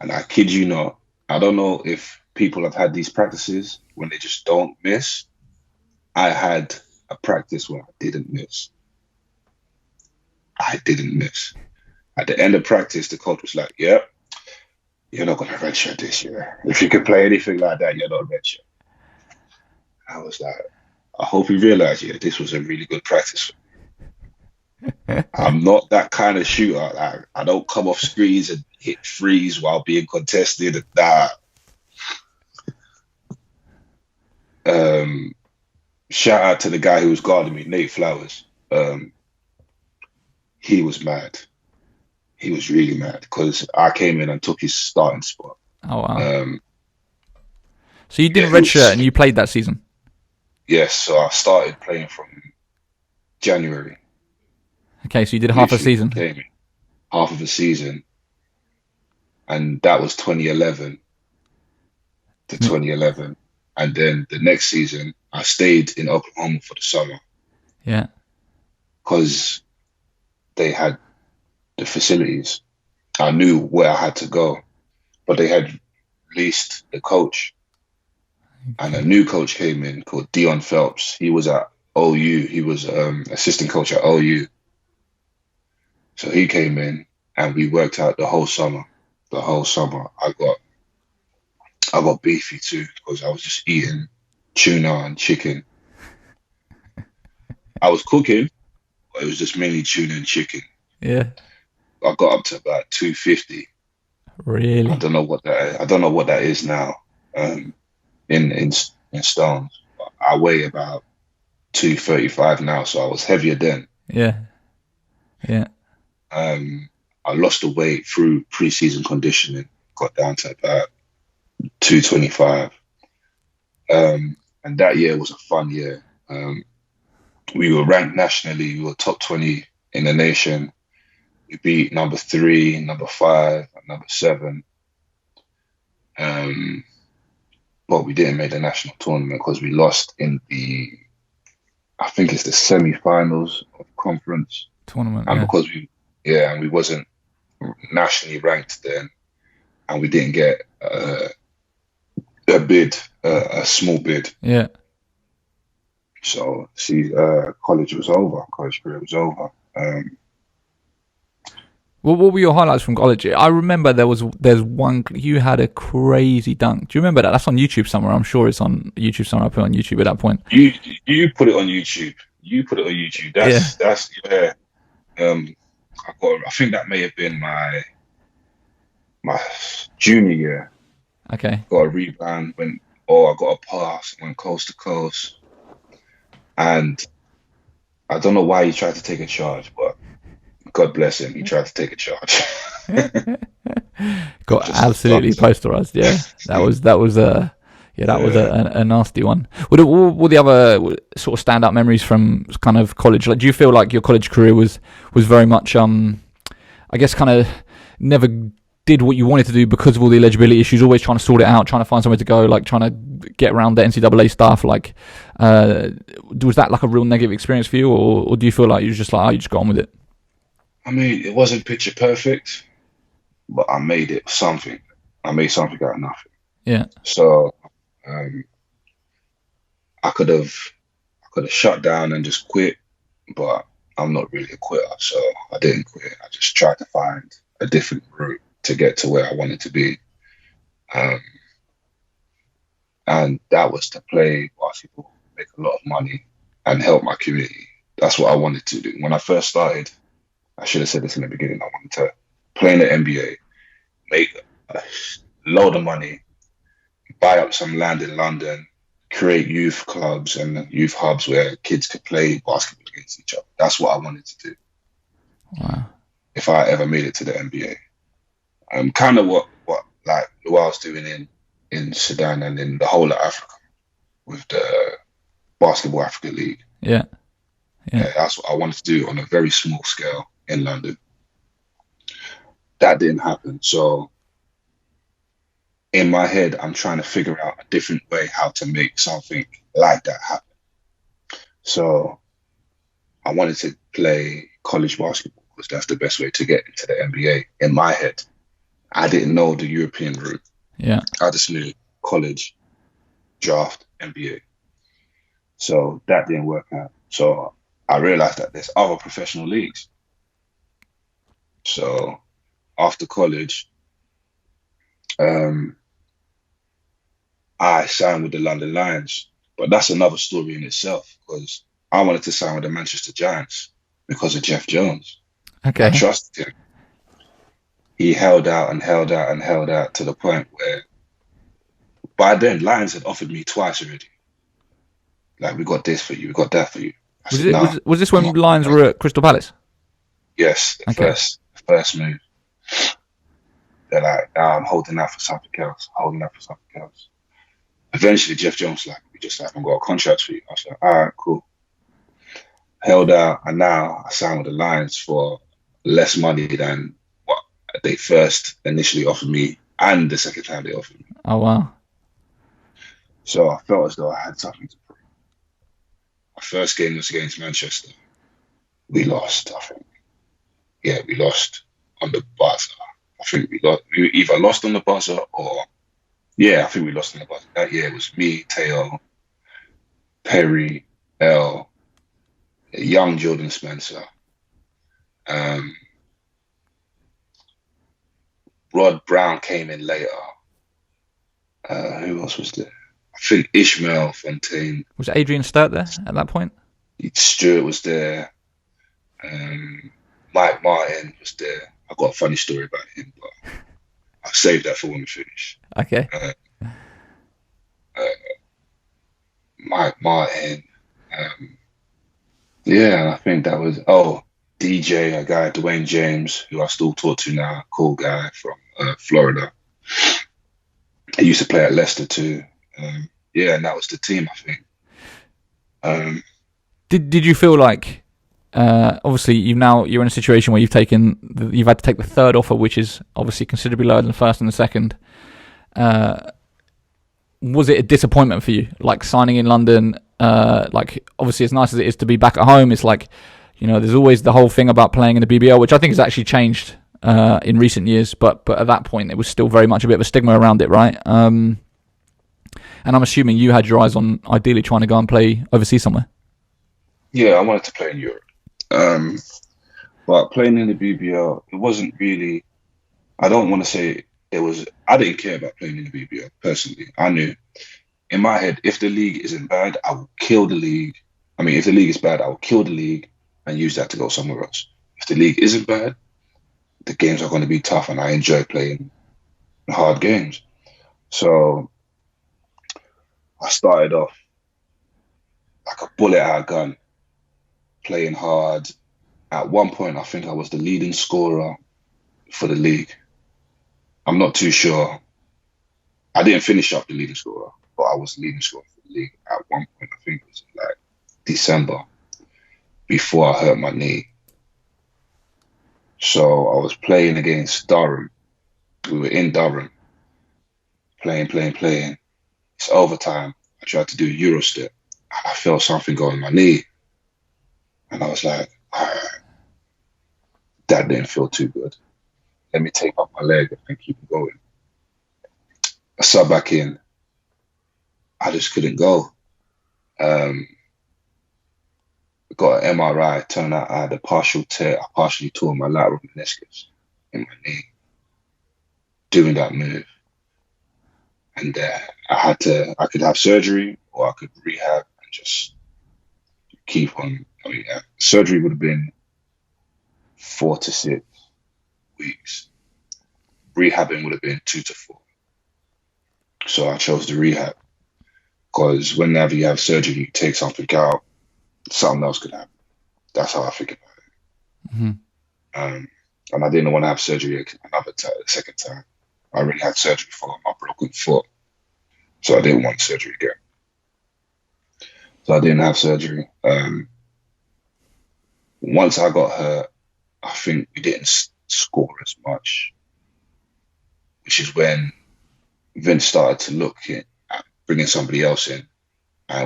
and I kid you not, I don't know if people have had these practices when they just don't miss. I had a practice where I didn't miss. At the end of practice, the coach was like, yep, you're not going to redshirt this year. If you can play anything like that, you're not redshirt. I was like, I hope you realize, this was a really good practice for me. I'm not that kind of shooter. I don't come off screens and hit threes while being contested. Shout out to the guy who was guarding me, Nate Flowers. He was mad. He was really mad because I came in and took his starting spot. Oh, wow. So you didn't redshirt and you played that season? Yes, so I started playing from January. Okay, so you did half a season. Half of a season. And that was 2011 to 2011. And then the next season, I stayed in Oklahoma for the summer. Yeah. Because they had the facilities. I knew where I had to go. But they had released the coach. And a new coach came in called Dion Phelps. He was at OU. He was assistant coach at OU. So he came in and we worked out the whole summer. I got beefy too because I was just eating tuna and chicken. I was cooking, but it was just mainly tuna and chicken. Yeah. I got up to about 250. Really? I don't know what that is now in stones. I weigh about 235 now, so I was heavier then. Yeah. I lost the weight through pre-season conditioning, got down to about 225. And that year was a fun year. We were ranked nationally. We were top 20 in the nation. We beat number 3, number 5, and number 7. but we didn't make the national tournament because we lost in I think it's the semi-finals of conference. Tournament, and yeah. because we wasn't nationally ranked then, and we didn't get a small bid. Yeah. So college was over. College career was over. Well, what were your highlights from college? I remember there's one, you had a crazy dunk. Do you remember that? That's on YouTube somewhere. I'm sure it's on YouTube somewhere. I put it on YouTube at that point. You put it on YouTube. That's yeah. I think that may have been my junior year. Okay. Got a rebound, I got a pass, went coast to coast. And I don't know why he tried to take a charge, but God bless him, he tried to take a charge. Got absolutely posterized. Yeah, that was a nasty one. What were the other sort of standout memories from kind of college? Like, do you feel like your college career was very much I guess kind of never did what you wanted to do because of all the eligibility issues, always trying to sort it out, trying to find somewhere to go, like trying to get around the NCAA stuff? Like, was that like a real negative experience for you, or do you feel like you just like, you just got on with it? I mean, it wasn't picture perfect, but I made it something. I made something out of nothing. Yeah. So I could have shut down and just quit, but I'm not really a quitter, so I didn't quit. I just tried to find a different route to get to where I wanted to be. And that was to play basketball, make a lot of money, and help my community. That's what I wanted to do. When I first started, I should have said this in the beginning, I wanted to play in the NBA, make a load of money, buy up some land in London, create youth clubs and youth hubs where kids could play basketball against each other. That's what I wanted to do. Wow. If I ever made it to the NBA. Kind of what I was doing in Sudan and in the whole of Africa with the Basketball Africa League. Yeah. That's what I wanted to do on a very small scale in London. That didn't happen. So in my head, I'm trying to figure out a different way how to make something like that happen. So I wanted to play college basketball because that's the best way to get into the NBA in my head. I didn't know the European route. Yeah. I just knew college, draft, NBA. So that didn't work out. So I realized that there's other professional leagues. So after college, I signed with the London Lions, but that's another story in itself because I wanted to sign with the Manchester Giants because of Jeff Jones. Okay. I trusted him. He held out and held out and held out to the point where by then Lions had offered me twice already. Like, we got this for you, we got that for you. Was this when Lions were at Crystal Palace? Yes, Okay. first move. They're like, I'm holding out for something else, Eventually, Jeff Jones was like, we just haven't got a contract for you. I was like, all right, cool. Held out, and now I signed with the Lions for less money than what they first initially offered me and the second time they offered me. Oh, wow. So I felt as though I had something to prove. My first game was against Manchester. We lost, I think. Yeah, we lost on the buzzer. I think we either lost on the buzzer or... Yeah, I think we lost on the buzzer. That year it was me, Teo, Perry, L, young Jordan Spencer. Rod Brown came in later. Who else was there? I think Ishmael Fontaine. Was Adrian Sturt there at that point? Stuart was there. Mike Martin was there. I've got a funny story about him, but I've saved that for when we finish. Okay. Mike Martin. I think that was... DJ, a guy, Dwayne James, who I still talk to now, cool guy from Florida. He used to play at Leicester too. And that was the team, I think. Did you feel like, obviously you're in a situation where you've had to take the third offer, which is obviously considerably lower than the first and the second. was it a disappointment for you, like signing in London? Like, obviously, as nice as it is to be back at home, it's like, there's always the whole thing about playing in the BBL, which I think has actually changed in recent years. But at that point, it was still very much a bit of a stigma around it, right? And I'm assuming you had your eyes on ideally trying to go and play overseas somewhere. Yeah, I wanted to play in Europe. But playing in the BBL, it wasn't really, I don't want to say it was, I didn't care about playing in the BBL personally. I knew in my head, if the league isn't bad, I will kill the league. I mean, if the league is bad, I will kill the league and use that to go somewhere else. If the league isn't bad, the games are going to be tough and I enjoy playing hard games. So I started off like a bullet out of gun, playing hard. At one point, I think I was the leading scorer for the league. I'm not too sure. I didn't finish up the leading scorer, but I was the leading scorer for the league at one point. I think it was like December, before I hurt my knee. So I was playing against Durham. We were in Durham, playing. It's overtime. I tried to do a Euro step. I felt something go in my knee. And I was like, all right, that didn't feel too good. Let me tape up my leg and keep it going. I sat back in. I just couldn't go. Got an MRI. Turned out I had a partial tear. I partially tore my lateral meniscus in my knee doing that move. And I could have surgery or I could rehab and just keep on. I mean, surgery would have been 4 to 6 weeks. Rehabbing would have been 2 to 4. So I chose the rehab because whenever you have surgery, you take something out, something else could happen. That's how I think about it. Mm-hmm. And I didn't want to have surgery second time. I already had surgery for my broken foot, so I didn't want surgery again. So I didn't have surgery. Once I got hurt, I think we didn't score as much, which is when Vince started to look at bringing somebody else in,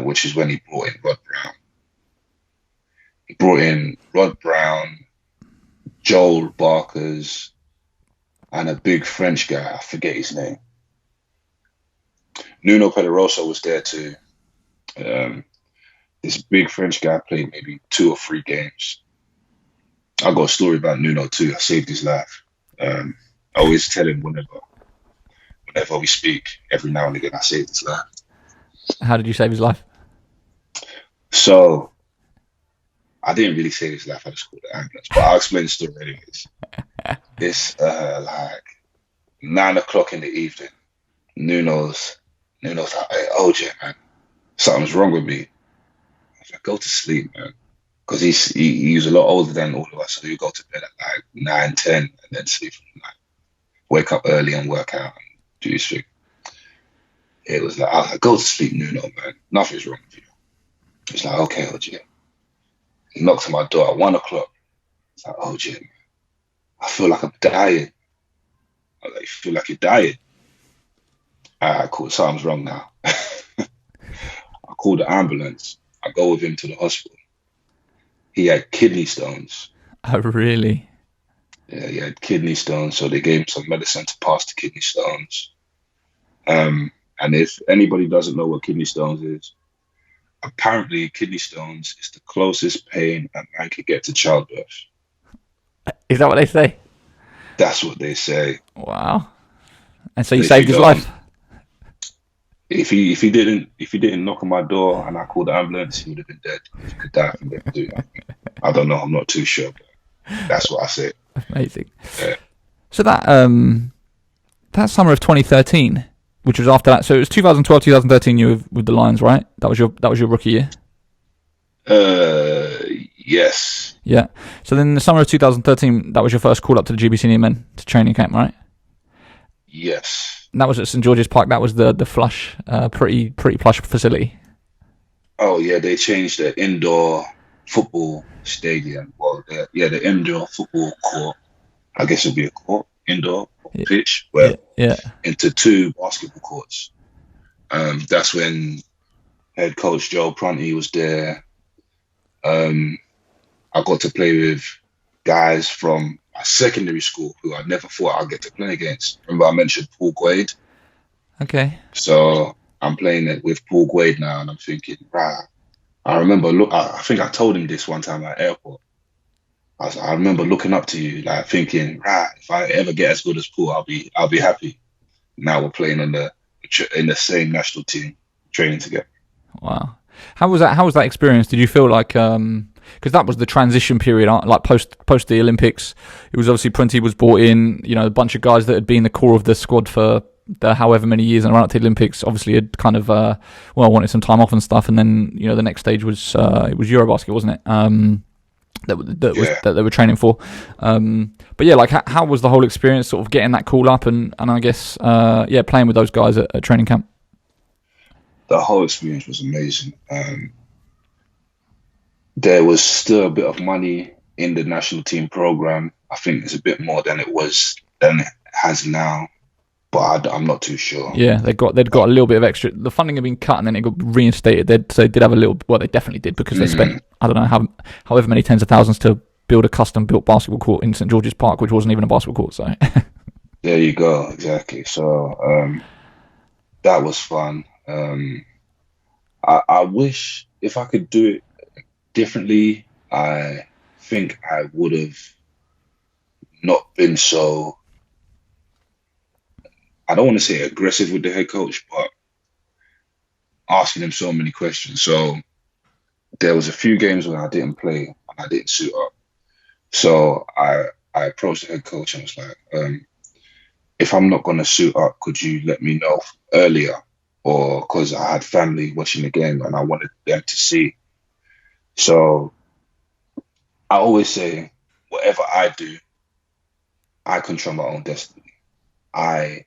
which is when he brought in Rod Brown. He brought in Rod Brown, Joel Barkers, and a big French guy. I forget his name. Nuno Pedrosa was there too. This big French guy played maybe 2 or 3 games. I got a story about Nuno too. I saved his life. I always tell him whenever we speak, every now and again, I saved his life. How did you save his life? So I didn't really save his life. I just called the ambulance. But I'll explain the story anyways. It's like 9 o'clock in the evening. Nuno's like, hey, OJ, man, something's wrong with me. I was like, go to sleep, man. Because he's a lot older than all of us. So you go to bed at like 9, 10, and then sleep from night. Wake up early and work out and do your thing. It was like, I was like, go to sleep, Nuno, man. Nothing's wrong with you. It's like, okay, OJ. He knocked on my door at 1 o'clock. It's like, OJ, man, I feel like I'm dying. I was like, you feel like you're dying? All right, cool. Something's wrong now. I called the ambulance. I go with him to the hospital. He had kidney stones. Oh, really? Yeah, he had kidney stones. So they gave him some medicine to pass the kidney stones. And if anybody doesn't know what kidney stones is, apparently kidney stones is the closest pain a man can get to childbirth. Is that what they say? That's what they say. Wow. And so you saved his life? If he didn't knock on my door and I called the ambulance, he would have been dead. He could die from that. I don't know. I'm not too sure. But that's what I say. Amazing. Yeah. So that summer of 2013, which was after that. So it was 2012, 2013. You were with the Lions, right? That was your rookie year. Yes. Yeah. So then in the summer of 2013, that was your first call up to the GB Senior Men to training camp, right? Yes. And that was at St George's Park. That was the flush, pretty plush facility. Oh yeah, they changed the indoor football stadium. Well, the indoor football court. I guess it'd be a court, indoor pitch, into 2 basketball courts. That's when head coach Joe Prunty was there. I got to play with guys from my secondary school who I never thought I'd get to play against. Remember, I mentioned Paul Guade. Okay. So I'm playing it with Paul Guade now, and I'm thinking, right. I remember, I think I told him this one time at airport. I remember looking up to you, like thinking, right, if I ever get as good as Paul, I'll be happy. Now we're playing in the same national team, training together. Wow. How was that? How was that experience? Did you feel like because that was the transition period, like post the Olympics? It was obviously Prunty was brought in. You know, a bunch of guys that had been the core of the squad for the however many years and run up to the Olympics. Obviously, had kind of wanted some time off and stuff. And then the next stage was it was Eurobasket, wasn't it? That they were training for. But yeah, like how was the whole experience? Sort of getting that call up and I guess playing with those guys at training camp. The whole experience was amazing. There was still a bit of money in the national team program. I think it's a bit more than it has now, but I'm not too sure. Yeah, they'd got a little bit of extra. The funding had been cut and then it got reinstated. They did have a little. Well, they definitely did because they spent I don't know however many tens of thousands to build a custom built basketball court in St George's Park, which wasn't even a basketball court. So there you go, exactly. So that was fun. I wish if I could do it differently. I think I would have not been so, I don't want to say aggressive with the head coach, but asking him so many questions. So there was a few games when I didn't play and I didn't suit up. So I approached the head coach and was like, if I'm not going to suit up, could you let me know earlier? Or because I had family watching the game and I wanted them to see. So I always say, whatever I do, I control my own destiny. I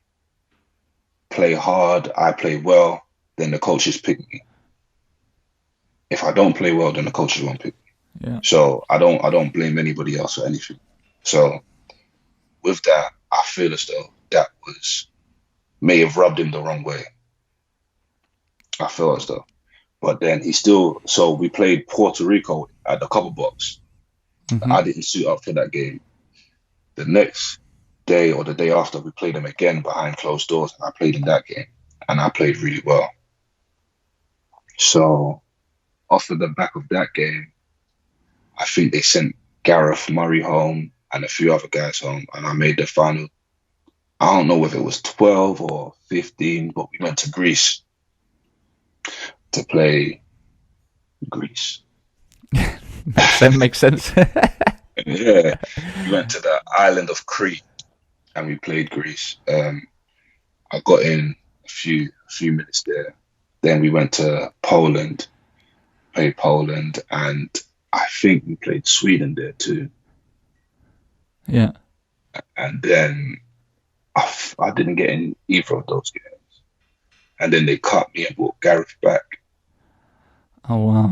play hard, I play well, then the coaches pick me. If I don't play well, then the coaches won't pick me. Yeah. So I don't blame anybody else or anything. So with that, I feel as though that may have rubbed him the wrong way. I feel as though. But then so we played Puerto Rico at the Copper Box. Mm-hmm. I didn't suit up for that game. The next day or the day after, we played them again behind closed doors, and I played in that game, and I played really well. So off of the back of that game, I think they sent Gareth Murray home and a few other guys home, and I made the final. I don't know whether it was 12 or 15, but we went to Greece to play Greece. Makes sense. Yeah, we went to the island of Crete and we played Greece. I got in a few minutes there. Then we went to Poland, played Poland, and I think we played Sweden there too. Yeah. And then I didn't get in either of those games. And then they cut me and brought Gareth back. Oh, wow.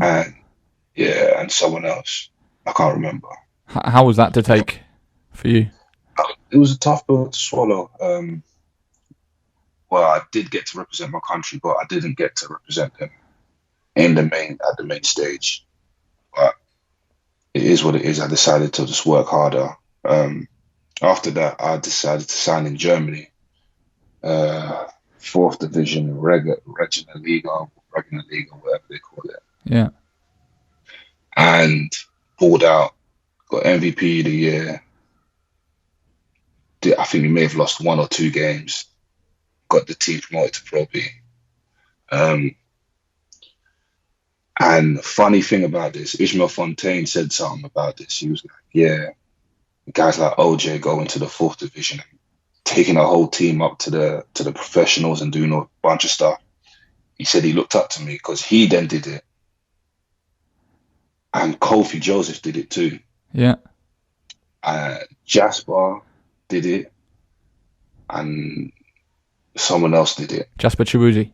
And someone else. I can't remember. How was that to take for you? It was a tough pill to swallow. Well, I did get to represent my country, but I didn't get to represent them at the main stage. But it is what it is. I decided to just work harder. After that, I decided to sign in Germany, 4th Division, Regional Liga, whatever they call it. Yeah. And pulled out, got MVP of the year. I think we may have lost 1 or 2 games. Got the team promoted to Pro B. And funny thing about this, Ishmael Fontaine said something about this. He was like, yeah, guys like OJ going to the 4th Division, taking a whole team up to the professionals and doing a bunch of stuff. He said he looked up to me because he then did it. And Kofi Joseph did it too. Yeah. Jasper did it. And someone else did it. Jasper Chibuzi.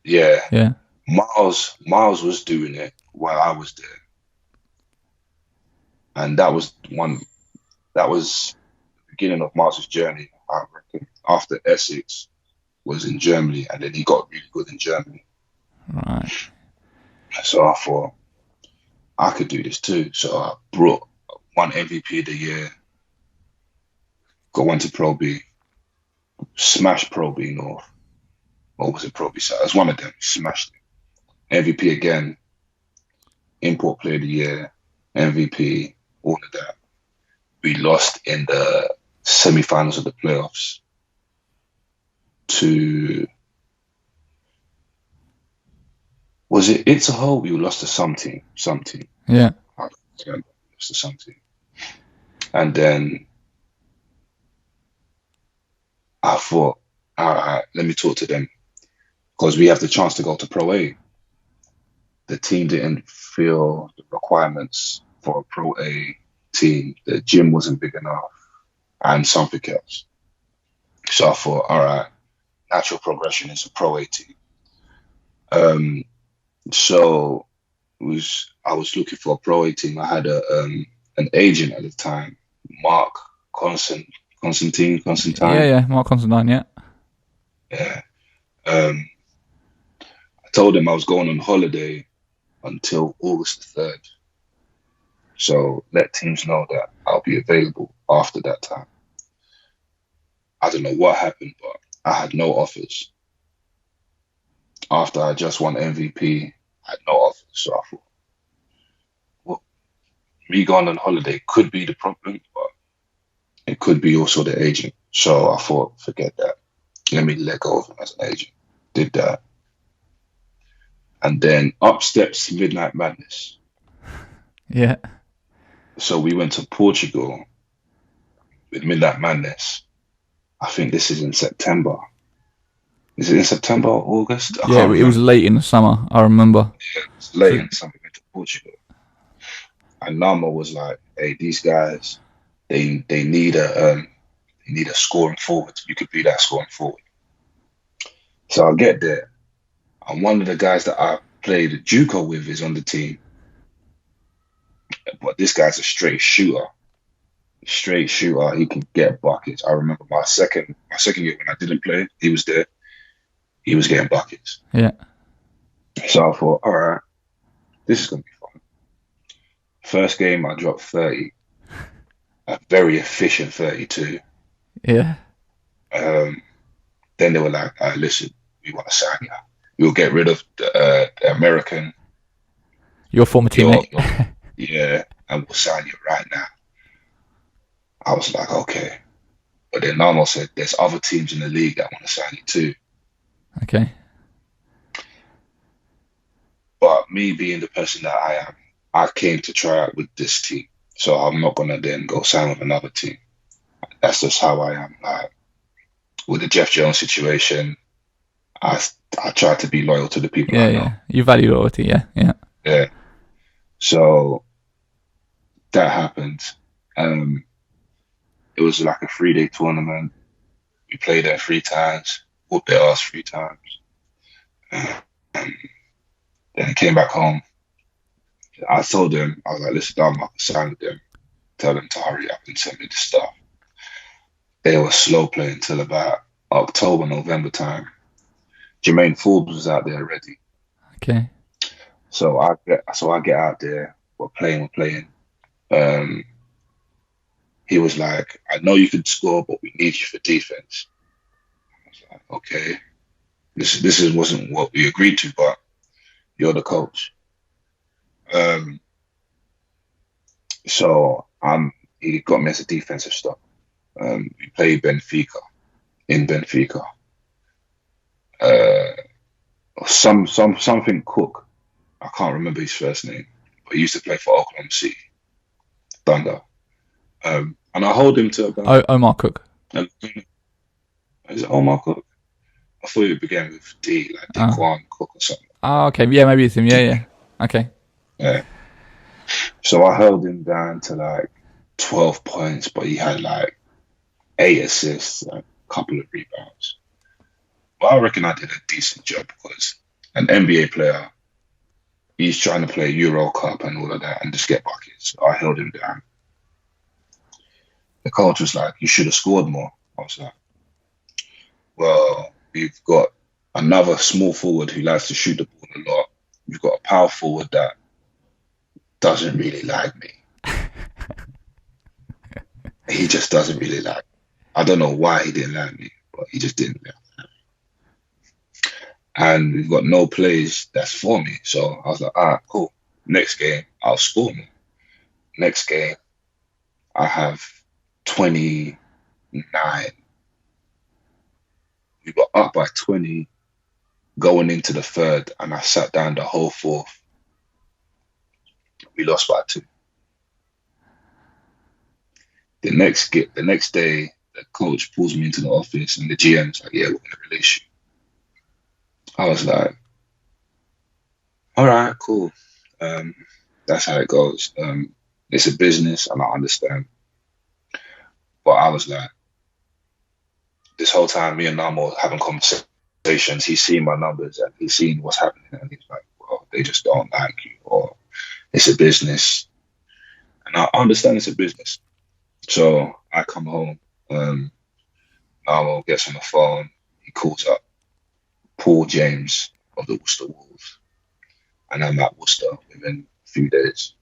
Yeah. Yeah. Miles was doing it while I was there. And that was the beginning of Miles' journey, I reckon. After Essex, was in Germany, and then he got really good in Germany. Right. So I thought I could do this too. So I won MVP of the year, got one to Pro B, smashed Pro B North. Or was it Pro B South? It was one of them. Smashed it. MVP again, import player of the year, MVP, all of that. We lost in the semi-finals of the playoffs to, was it Itzehoe? We lost to some team. Yeah. I don't remember. Lost to some team. And then I thought, all right, let me talk to them, because we have the chance to go to Pro A. The team didn't feel the requirements for a Pro A team. The gym wasn't big enough and something else. So I thought, all right, natural progression is a Pro A team. So I was looking for a Pro A team. I had an agent at the time, Mark Constantine. Yeah, Mark Constantine, yeah. Yeah. I told him I was going on holiday until August the 3rd. So let teams know that I'll be available after that time. I don't know what happened, but I had no offers. After I just won MVP, I had no offers. So I thought, well, me going on holiday could be the problem, but it could be also the agent. So I thought, forget that. Let me let go of him as an agent. Did that. And then up steps Midnight Madness. Yeah. So we went to Portugal with Midnight Madness. I think this is in September. Is it in September or August? Yeah, it was late in the summer, I remember. Yeah, it was late in the summer. We went to Portugal. And Nama was like, hey, these guys, they need a scoring forward. You could be that scoring forward. So I get there. And one of the guys that I played JUCO with is on the team. But this guy's a straight shooter. He can get buckets. I remember my second year when I didn't play, he was there. He was getting buckets. Yeah. So I thought, all right, this is going to be fun. First game, I dropped 30. A very efficient 32. Yeah. Then they were like, listen, we want to sign you. We'll get rid of the American. Your former teammate. Yeah, and we'll sign you right now. I was like, okay. But then Namo said, there's other teams in the league that want to sign you too. Okay. But me being the person that I am, I came to try out with this team. So I'm not going to then go sign with another team. That's just how I am. Like, with the Jeff Jones situation, I try to be loyal to the people I know. Yeah. You value loyalty, yeah. Yeah. So that happened. It was like a 3-day tournament. We played there 3 times, whooped their ass 3 times. Then I came back home. I told them, I was like, listen, I'm not sign with them. Tell them to hurry up and send me the stuff. They were slow playing until about October, November time. Jermaine Forbes was out there already. Okay. So I get out there. We're playing. He was like, I know you can score, but we need you for defense. I was like, okay. This wasn't what we agreed to, but you're the coach. So he got me as a defensive stop. We played in Benfica. Something Cook. I can't remember his first name, but he used to play for Oklahoma City Thunder. And I hold him to about... Omar Cook. Is it Omar Cook? I thought it began with D, like Daquan Cook or something. Oh, okay. Yeah, maybe it's him. Yeah. Okay. Yeah. So I held him down to like 12 points, but he had like 8 assists, a couple of rebounds. But I reckon I did a decent job because an NBA player, he's trying to play Euro Cup and all of that and just get buckets. So I held him down. The coach was like, you should have scored more. I was like, well, We've got another small forward who likes to shoot the ball a lot. We've got a power forward that doesn't really like me. He just doesn't really like me. I don't know why he didn't like me, but he just didn't like me. And we've got no plays that's for me. So I was like, all right, cool. Next game, I'll score more. Next game, I have 29. We got up by 20 going into the third, and I sat down the whole fourth. We lost by 2. The next day, the coach pulls me into the office, and the GM's like, "Yeah, we're gonna release you." I was like, "All right, cool. That's how it goes. It's a business, and I understand." But I was like, this whole time, me and Namo having conversations. He's seen my numbers and he's seen what's happening, and he's like, "Well, they just don't like you, or it's a business." And I understand it's a business. So I come home. Namo gets on the phone. He calls up Paul James of the Worcester Wolves, and I'm at Worcester within a few days,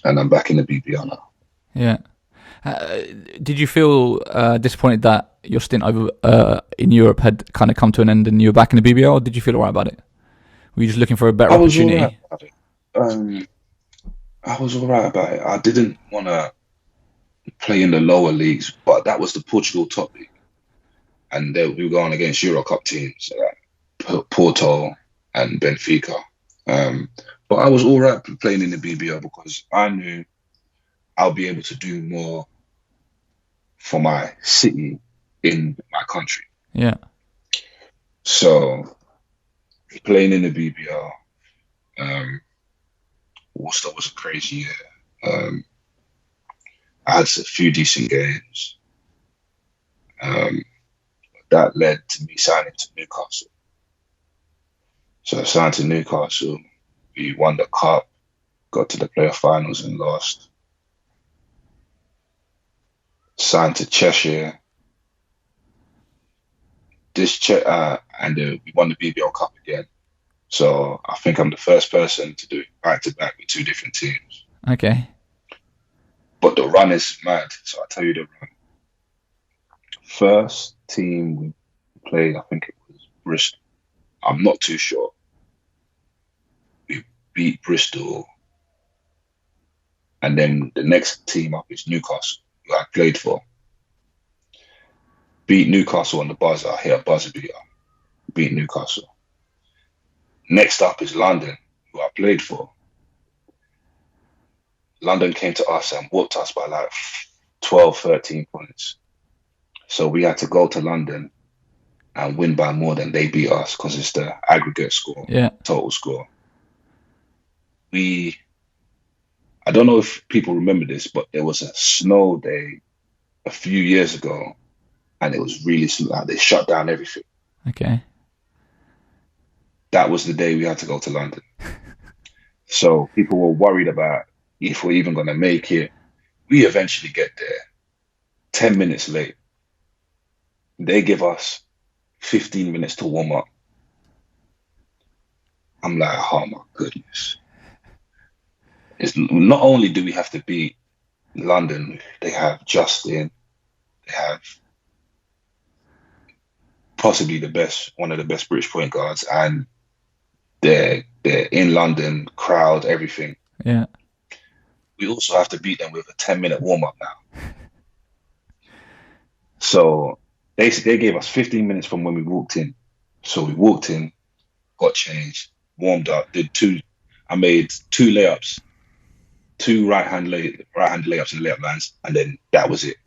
and I'm back in the BBL now. Yeah. Did you feel disappointed that your stint over in Europe had kind of come to an end and you were back in the BBL, or did you feel alright about it? Were you just looking for a better opportunity? I was alright about it. I didn't want to play in the lower leagues, but that was the Portugal top league, and we were going against Euro Cup teams like Porto and Benfica. But I was alright playing in the BBL because I knew I'll be able to do more for my city in my country. Yeah. So playing in the BBL, Worcester was a crazy year. I had a few decent games. That led to me signing to Newcastle. So I signed to Newcastle. We won the cup, got to the playoff finals and lost. Signed to Cheshire. And we won the BBL Cup again. So I think I'm the first person to do it back-to-back with 2 different teams. Okay. But the run is mad. So I'll tell you the run. First team we played, I think it was Bristol. I'm not too sure. We beat Bristol. And then the next team up is Newcastle, who I played for. Beat Newcastle on the buzzer. Hit a buzzer beater. Beat Newcastle. Next up is London, who I played for. London came to us and whooped us by like 12, 13 points. So we had to go to London and win by more than they beat us because it's the aggregate score, total score. I don't know if people remember this, but there was a snow day a few years ago and it was really slow. They shut down everything. Okay. That was the day we had to go to London. So people were worried about if we're even going to make it. We eventually get there 10 minutes late. They give us 15 minutes to warm up. I'm like, oh my goodness. It's not only do we have to beat London, they have Justin, they have possibly one of the best British point guards, and they're in London, crowd, everything. Yeah. We also have to beat them with a 10-minute warm-up now. So they gave us 15 minutes from when we walked in. So we walked in, got changed, warmed up, I made 2 layups, 2 right-hand layups in the layup lines, and then that was it.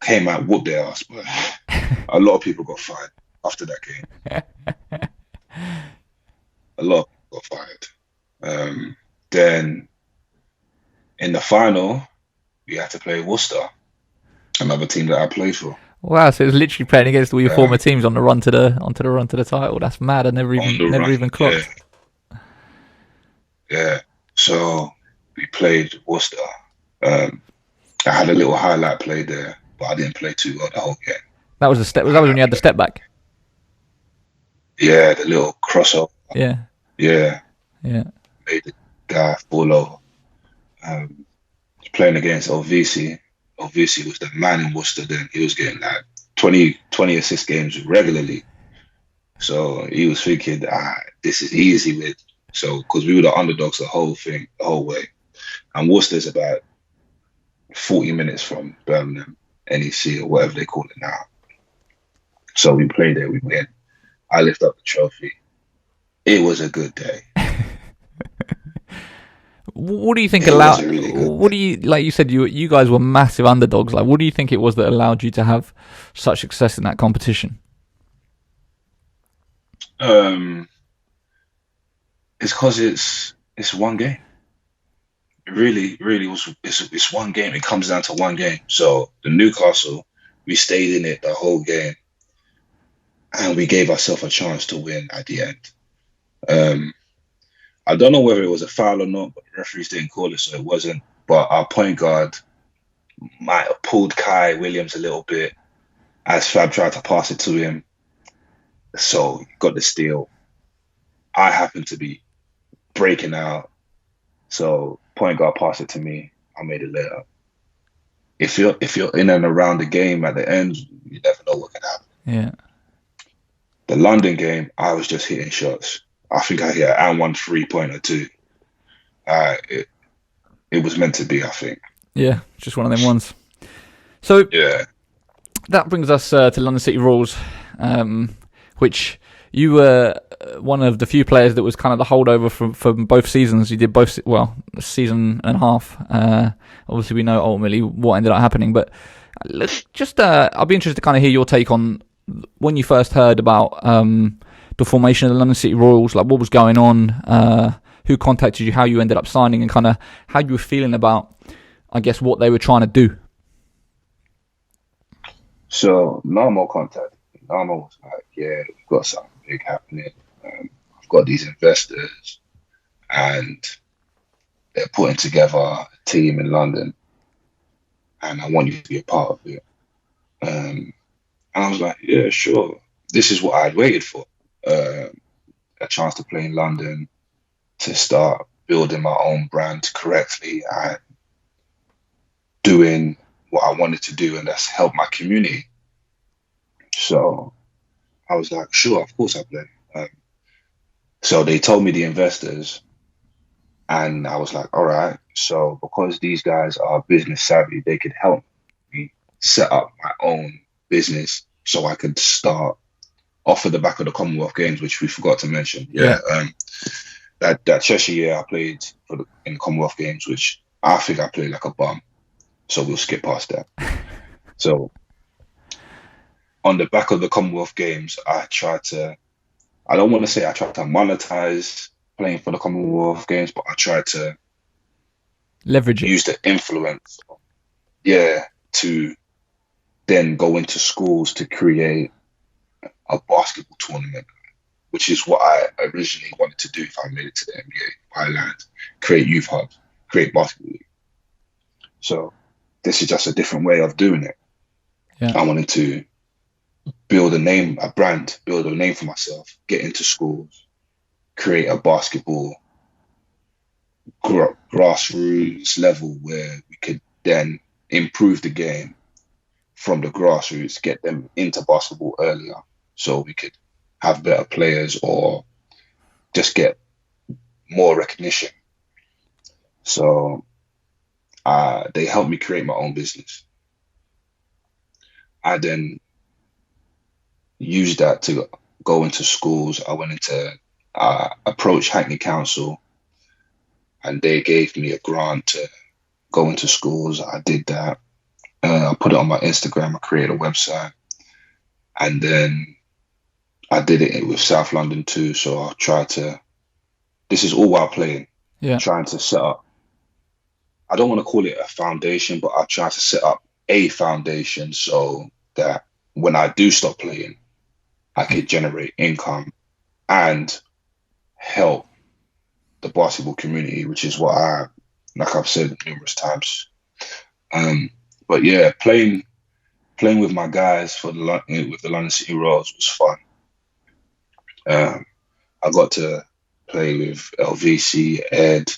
Came out, whooped their ass, but a lot of people got fired after that game. A lot of people got fired. Then in the final, we had to play Worcester, another team that I played for. Wow, so it was literally playing against all your former teams on the run to the title. That's mad. I never even clocked. Yeah. So we played Worcester. I had a little highlight play there. but I didn't play too well the whole game. That was the step. That was when you had the step back. Yeah, the little crossover. Yeah. Yeah. Yeah. Made the guy fall over. Playing against OVC. OVC was the man in Worcester then. He was getting like 20 assist games regularly. So he was thinking, this is easy with. So, because we were the underdogs the whole way. And Worcester's about 40 minutes from Birmingham, NEC, or whatever they call it now. So we played there, we win. I lift up the trophy. It was a good day. What do you think what do you, like you said, you guys were massive underdogs. Like, what do you think it was that allowed you to have such success in that competition? It's because it's one game. It really was. It's one game. It comes down to one game. So the Newcastle, we stayed in it the whole game, and we gave ourselves a chance to win at the end. I don't know whether it was a foul or not, but the referees didn't call it, so it wasn't. But our point guard might have pulled Kai Williams a little bit as Fab tried to pass it to him. So he got the steal. I happened to be breaking out. So point guard passed it to me. I made it layup. If you're in and around the game at the end, you never know what can happen. Yeah. The London game, I was just hitting shots. I think I hit an one 3-pointer too. It was meant to be, I think. Yeah, just one of them ones. So yeah, that brings us to London City Royals, which you were one of the few players that was kind of the holdover from both seasons. You did both, well, a season and a half. Obviously, we know ultimately what ended up happening, but let's just, I'll be interested to kind of hear your take on when you first heard about the formation of the London City Royals, like what was going on, who contacted you, how you ended up signing, and kind of how you were feeling about, I guess, what they were trying to do. So Narmo contacted me. Narmo was like, yeah, we've got something big happening. I've got these investors and they're putting together a team in London and I want you to be a part of it. And I was like, yeah, sure. This is what I'd waited for. A chance to play in London, to start building my own brand correctly and doing what I wanted to do, and that's help my community. So I was like, sure, of course I play. So they told me the investors, and I was like, all right. So because these guys are business savvy, they could help me set up my own business so I could start off at the back of the Commonwealth Games, which we forgot to mention. Yeah. That Cheshire year I played in the Commonwealth Games, which I think I played like a bum. So we'll skip past that. So on the back of the Commonwealth Games, I don't want to say I tried to monetize playing for the Commonwealth Games, but I tried to leverage it. Use the influence, to then go into schools to create a basketball tournament, which is what I originally wanted to do if I made it to the NBA, by land, create youth hubs, create basketball league. So this is just a different way of doing it. Yeah. I wanted to build a name, a brand, build a name for myself, get into schools, create a basketball grassroots level where we could then improve the game from the grassroots, get them into basketball earlier so we could have better players or just get more recognition. So they helped me create my own business. I then used that to go into schools. I went into approach Hackney Council and they gave me a grant to go into schools. I did that. I put it on my Instagram. I created a website. And then I did it with South London too. So I tried to, this is all while playing, trying to set up, I don't want to call it a foundation, but I tried to set up a foundation so that when I do stop playing, I could generate income and help the basketball community, which is what like I've said numerous times. But yeah, playing playing with my guys with the London City Royals was fun. I got to play with LVC, Ed,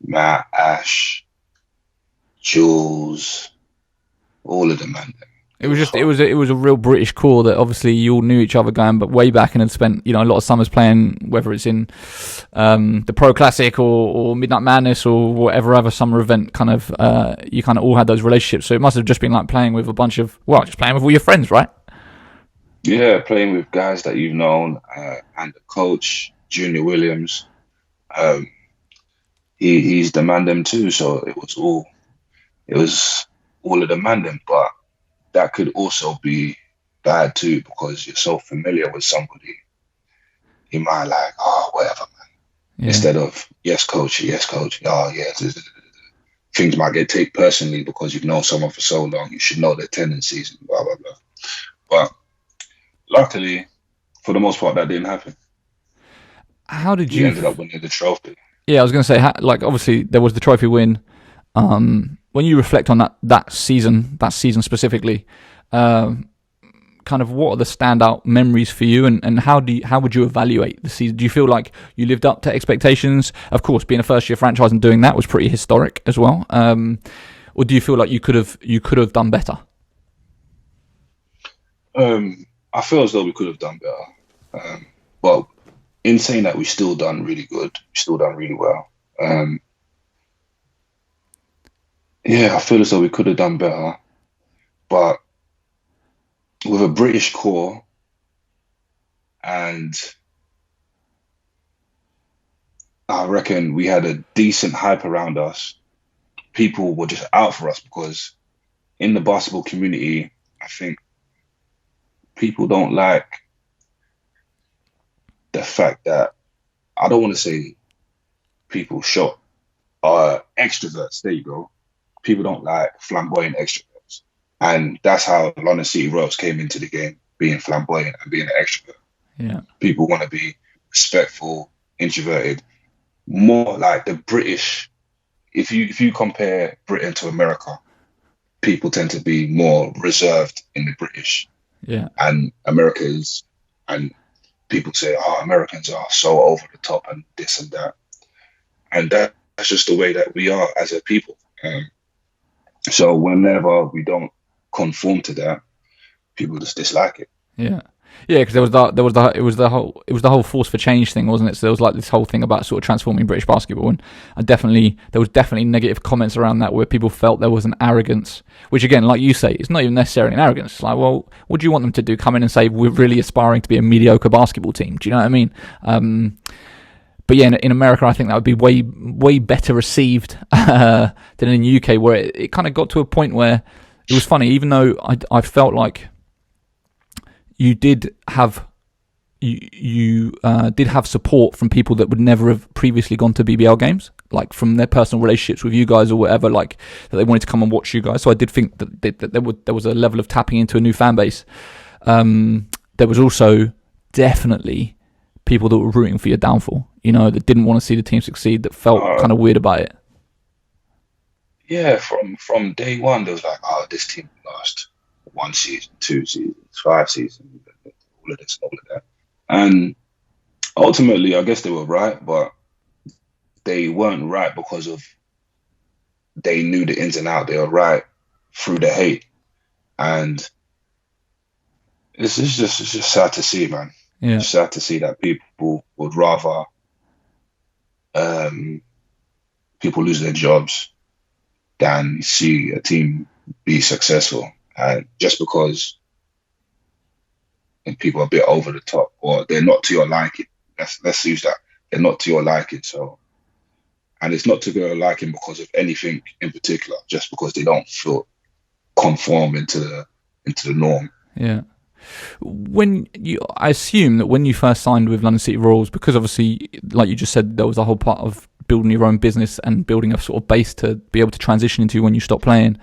Matt, Ash, Jules, all of them, man. It was a real British core that obviously you all knew each other going but way back and had spent a lot of summers playing, whether it's in the Pro Classic or Midnight Madness or whatever other summer event. You kind of all had those relationships. So it must have just been like playing with just playing with all your friends, right? Yeah, playing with guys that you've known, and the coach Junior Williams. He's the man them too. So it was all of the man them, but that could also be bad too, because you're so familiar with somebody. You might like, oh, whatever, man. Yeah. Instead of, yes, coach. Oh, yeah. Things might get taken personally because you've known someone for so long. You should know their tendencies and blah, blah, blah. But luckily, for the most part, that didn't happen. How did you... ended up winning the trophy. Yeah, I was going to say, obviously, there was the trophy win. When you reflect on that season specifically, kind of what are the standout memories for you, and how would you evaluate the season? Do you feel like you lived up to expectations? Of course, being a first year franchise and doing that was pretty historic as well. Or do you feel like you could have done better? I feel as though we could have done better. But in saying that, we still done really good. We still done really well. Yeah, I feel as though we could have done better, but with a British core and I reckon we had a decent hype around us, people were just out for us, because in the basketball community, I think people don't like the fact that, I don't want to say people are extroverts, there you go. People don't like flamboyant extroverts. And that's how London City Royals came into the game, being flamboyant and being an extrovert. Yeah. People want to be respectful, introverted, more like the British. If you compare Britain to America, people tend to be more reserved in the British. Yeah. And people say, oh, Americans are so over the top and this and that. And that's just the way that we are as a people. So whenever we don't conform to that, people just dislike it. Yeah, because it was the whole force for change thing, wasn't it? So there was like this whole thing about sort of transforming British basketball, and there was definitely negative comments around that where people felt there was an arrogance, which again, like you say, it's not even necessarily an arrogance. It's like, well, what do you want them to do? Come in and say we're really aspiring to be a mediocre basketball team? Do you know what I mean? But yeah, in America, I think that would be way better received than in the UK, where it kind of got to a point where it was funny. Even though I felt like you did have support from people that would never have previously gone to BBL games, like from their personal relationships with you guys or whatever, like that they wanted to come and watch you guys. So I did think that there was a level of tapping into a new fan base. There was also definitely people that were rooting for your downfall, that didn't want to see the team succeed, that felt kind of weird about it. Yeah, from day one, there was like, oh, this team lost 1 season, 2 seasons, 5 seasons, all of this, all of that. And ultimately, I guess they were right, but they weren't right because of they knew the ins and outs. They were right through the hate. And it's just sad to see, man. Yeah. It's sad to see that people would rather people lose their jobs than see a team be successful. And just because people are a bit over the top or they're not to your liking, let's use that. They're not to your liking. So, and it's not to your liking because of anything in particular, just because they don't feel conform into the norm. Yeah. I assume that when you first signed with London City Royals, because obviously, like you just said, there was a whole part of building your own business and building a sort of base to be able to transition into when you stop playing.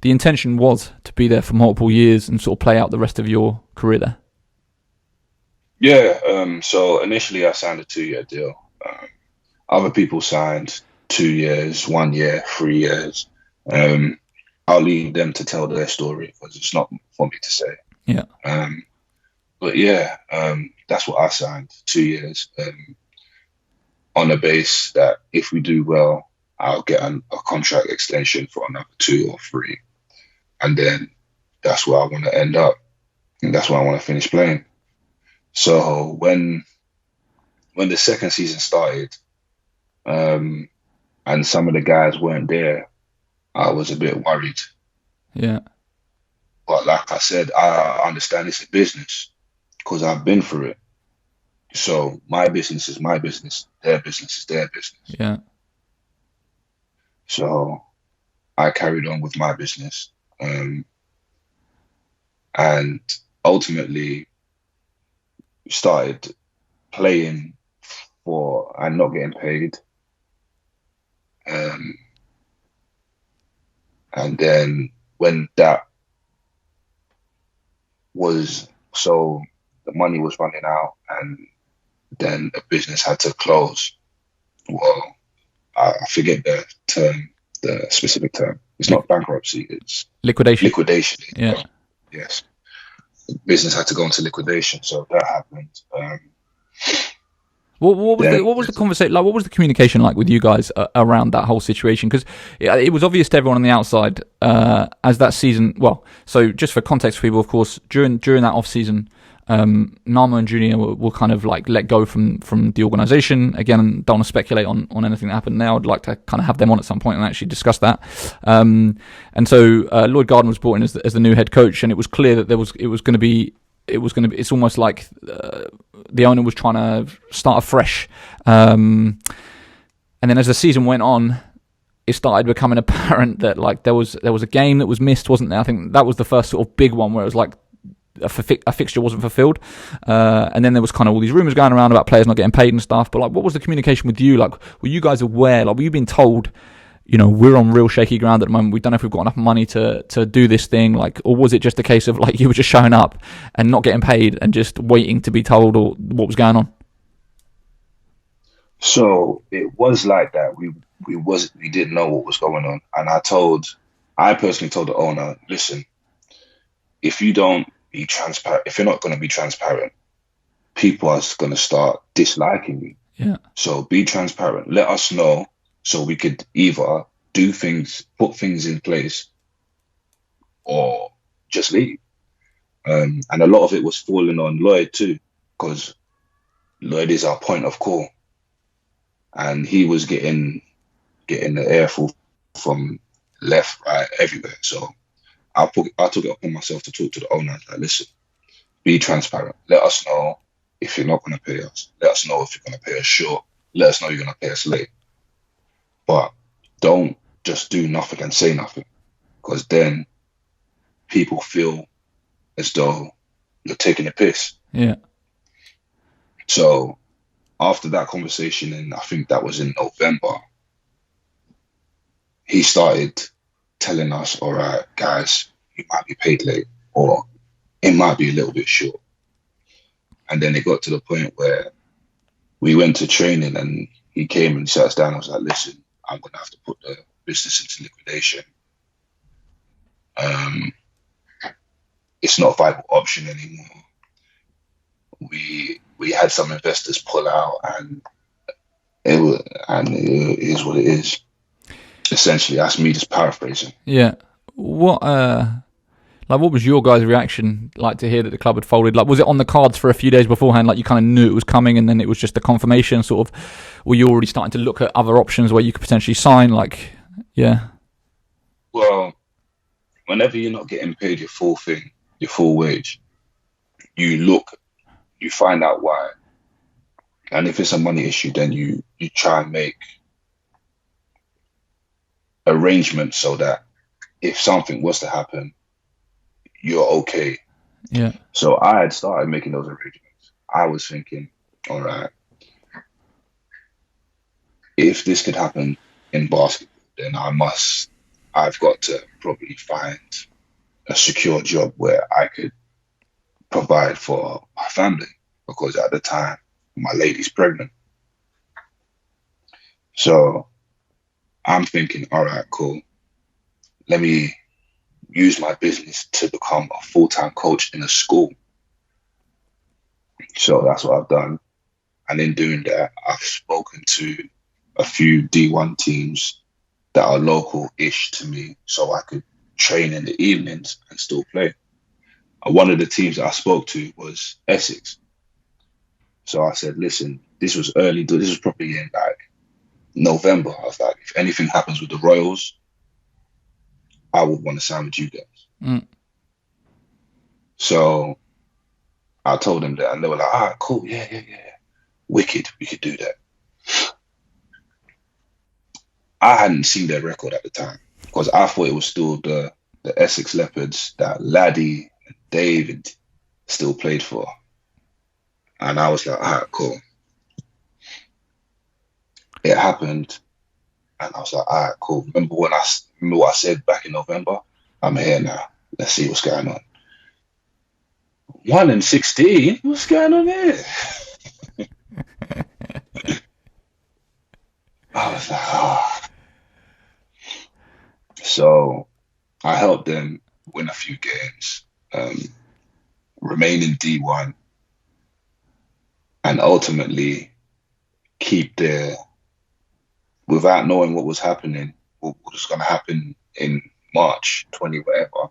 The intention was to be there for multiple years and sort of play out the rest of your career there. Yeah. So initially, I signed a 2-year deal. Other people signed 2 years, 1 year, 3 years. I'll leave them to tell their story because it's not for me to say. Yeah. But yeah, that's what I signed, 2 years, on the base that if we do well, I'll get a contract extension for another 2 or 3. And then that's where I want to end up. And that's where I want to finish playing. So when the second season started, and some of the guys weren't there, I was a bit worried. Yeah. But like I said, I understand it's a business because I've been through it. So my business is my business. Their business is their business. Yeah. So I carried on with my business. And ultimately started playing for and not getting paid. And then when that was, so the money was running out and then the business had to close. Well, I forget the term, the specific term. It's not bankruptcy, it's liquidation. Yeah. Yes. The business had to go into liquidation, so that happened. What was the conversation like? What was the communication like with you guys around that whole situation? Because it was obvious to everyone on the outside as that season. Well, so just for context for people, of course, during that off season, Nama and Junior were kind of like let go from the organisation. Again, don't want to speculate on anything that happened now. I'd like to kind of have them on at some point and actually discuss that. And so Lloyd Garden was brought in as the new head coach, and it was clear that it's almost like the owner was trying to start afresh. And then as the season went on, it started becoming apparent that like there was a game that was missed, wasn't there? I think that was the first sort of big one where it was like a fixture wasn't fulfilled. And then there was kind of all these rumours going around about players not getting paid and stuff. But like, what was the communication with you? Like, were you guys aware? Like, were you being told, you know, we're on real shaky ground at the moment, we don't know if we've got enough money to do this thing, like, or was it just a case of like you were just showing up and not getting paid and just waiting to be told or what was going on? So it was like that. We didn't know what was going on, and I personally told the owner, listen, if you don't be transparent, if you're not going to be transparent, people are going to start disliking you. Yeah. So be transparent. Let us know. So we could either do things, put things in place, or just leave. And a lot of it was falling on Lloyd too, because Lloyd is our point of call. And he was getting the airful from left, right, everywhere. So I took it upon myself to talk to the owner. Like, listen, be transparent. Let us know if you're not going to pay us. Let us know if you're going to pay us short. Let us know you're going to pay us late. But don't just do nothing and say nothing, because then people feel as though you're taking a piss. Yeah. So after that conversation, and I think that was in November, he started telling us, all right, guys, you might be paid late, or it might be a little bit short. And then it got to the point where we went to training and he came and sat us down. I was like, listen, I'm going to have to put the business into liquidation. It's not a viable option anymore. We had some investors pull out, and it is what it is. Essentially, that's me just paraphrasing. Yeah. What was your guys' reaction like to hear that the club had folded? Like, was it on the cards for a few days beforehand? Like, you kind of knew it was coming, and then it was just a confirmation. Sort of, were you already starting to look at other options where you could potentially sign? Like, yeah. Well, whenever you're not getting paid your full wage, you find out why, and if it's a money issue, then you try and make arrangements so that if something was to happen, you're okay. Yeah. So I had started making those arrangements. I was thinking, all right, if this could happen in basketball, then I've got to probably find a secure job where I could provide for my family, because at the time my lady's pregnant. So I'm thinking, all right, cool. Let me use my business to become a full-time coach in a school. So that's what I've done. And in doing that, I've spoken to a few D1 teams that are local-ish to me, so I could train in the evenings and still play. And one of the teams that I spoke to was Essex. So I said, listen, this was probably in like November. I was like, if anything happens with the Royals, I would want to sign with you guys. Mm. So I told them that, and they were like, all right, cool, yeah. Wicked, we could do that. I hadn't seen their record at the time because I thought it was still the Essex Leopards that Laddie and David still played for. And I was like, all right, cool. It happened, and I was like, all right, cool. Remember what I said back in November? I'm here now. Let's see what's going on. 1-16? What's going on here? I was like, oh. So I helped them win a few games, remain in D1, and ultimately keep their, without knowing what was happening, what was going to happen in March 20 whatever,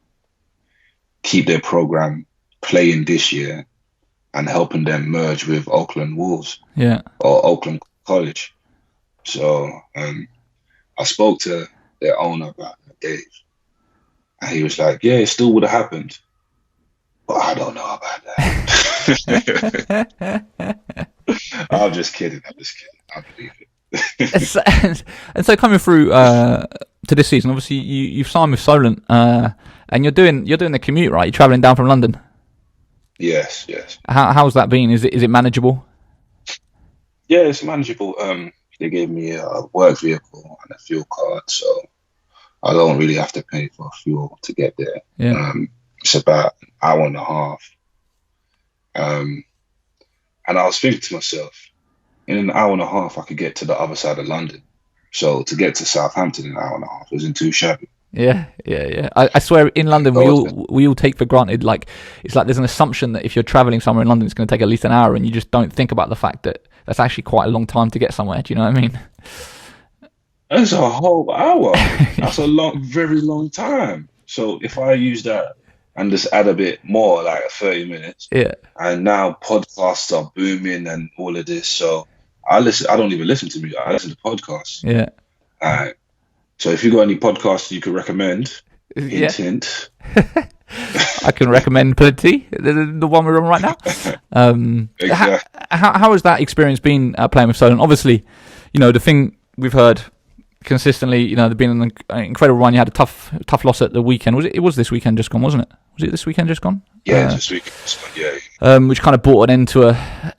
keep their program playing this year and helping them merge with Oakland Wolves or Oakland College. So I spoke to their owner about it, Dave, and he was like, yeah, it still would have happened, but I don't know about that. I'm just kidding. I believe it. and so coming through to this season, obviously you've signed with Solent, and you're doing the commute, right? You're travelling down from London. Yes. How's that been? Is it manageable? Yeah, it's manageable. They gave me a work vehicle and a fuel card, so I don't really have to pay for fuel to get there. Yeah. It's about an hour and a half. And I was thinking to myself, in an hour and a half, I could get to the other side of London. So to get to Southampton in an hour and a half isn't too shabby. Yeah. I swear, in London, we all take for granted, like, it's like there's an assumption that if you're travelling somewhere in London, it's going to take at least an hour, and you just don't think about the fact that that's actually quite a long time to get somewhere. Do you know what I mean? That's a whole hour. That's a very long time. So if I use that and just add a bit more, like 30 minutes, and now podcasts are booming and all of this, so I don't even listen to music. I listen to podcasts. Yeah. So if you got any podcasts you could recommend, hint. I can recommend plenty. The one we're on right now. Exactly. How has that experience been playing with Solent? Obviously, the thing we've heard consistently, there's been an incredible run. You had a tough loss at the weekend. It was this weekend just gone, wasn't it? Was it this weekend just gone? Yeah, this weekend just gone, yeah. Which kind of brought an end to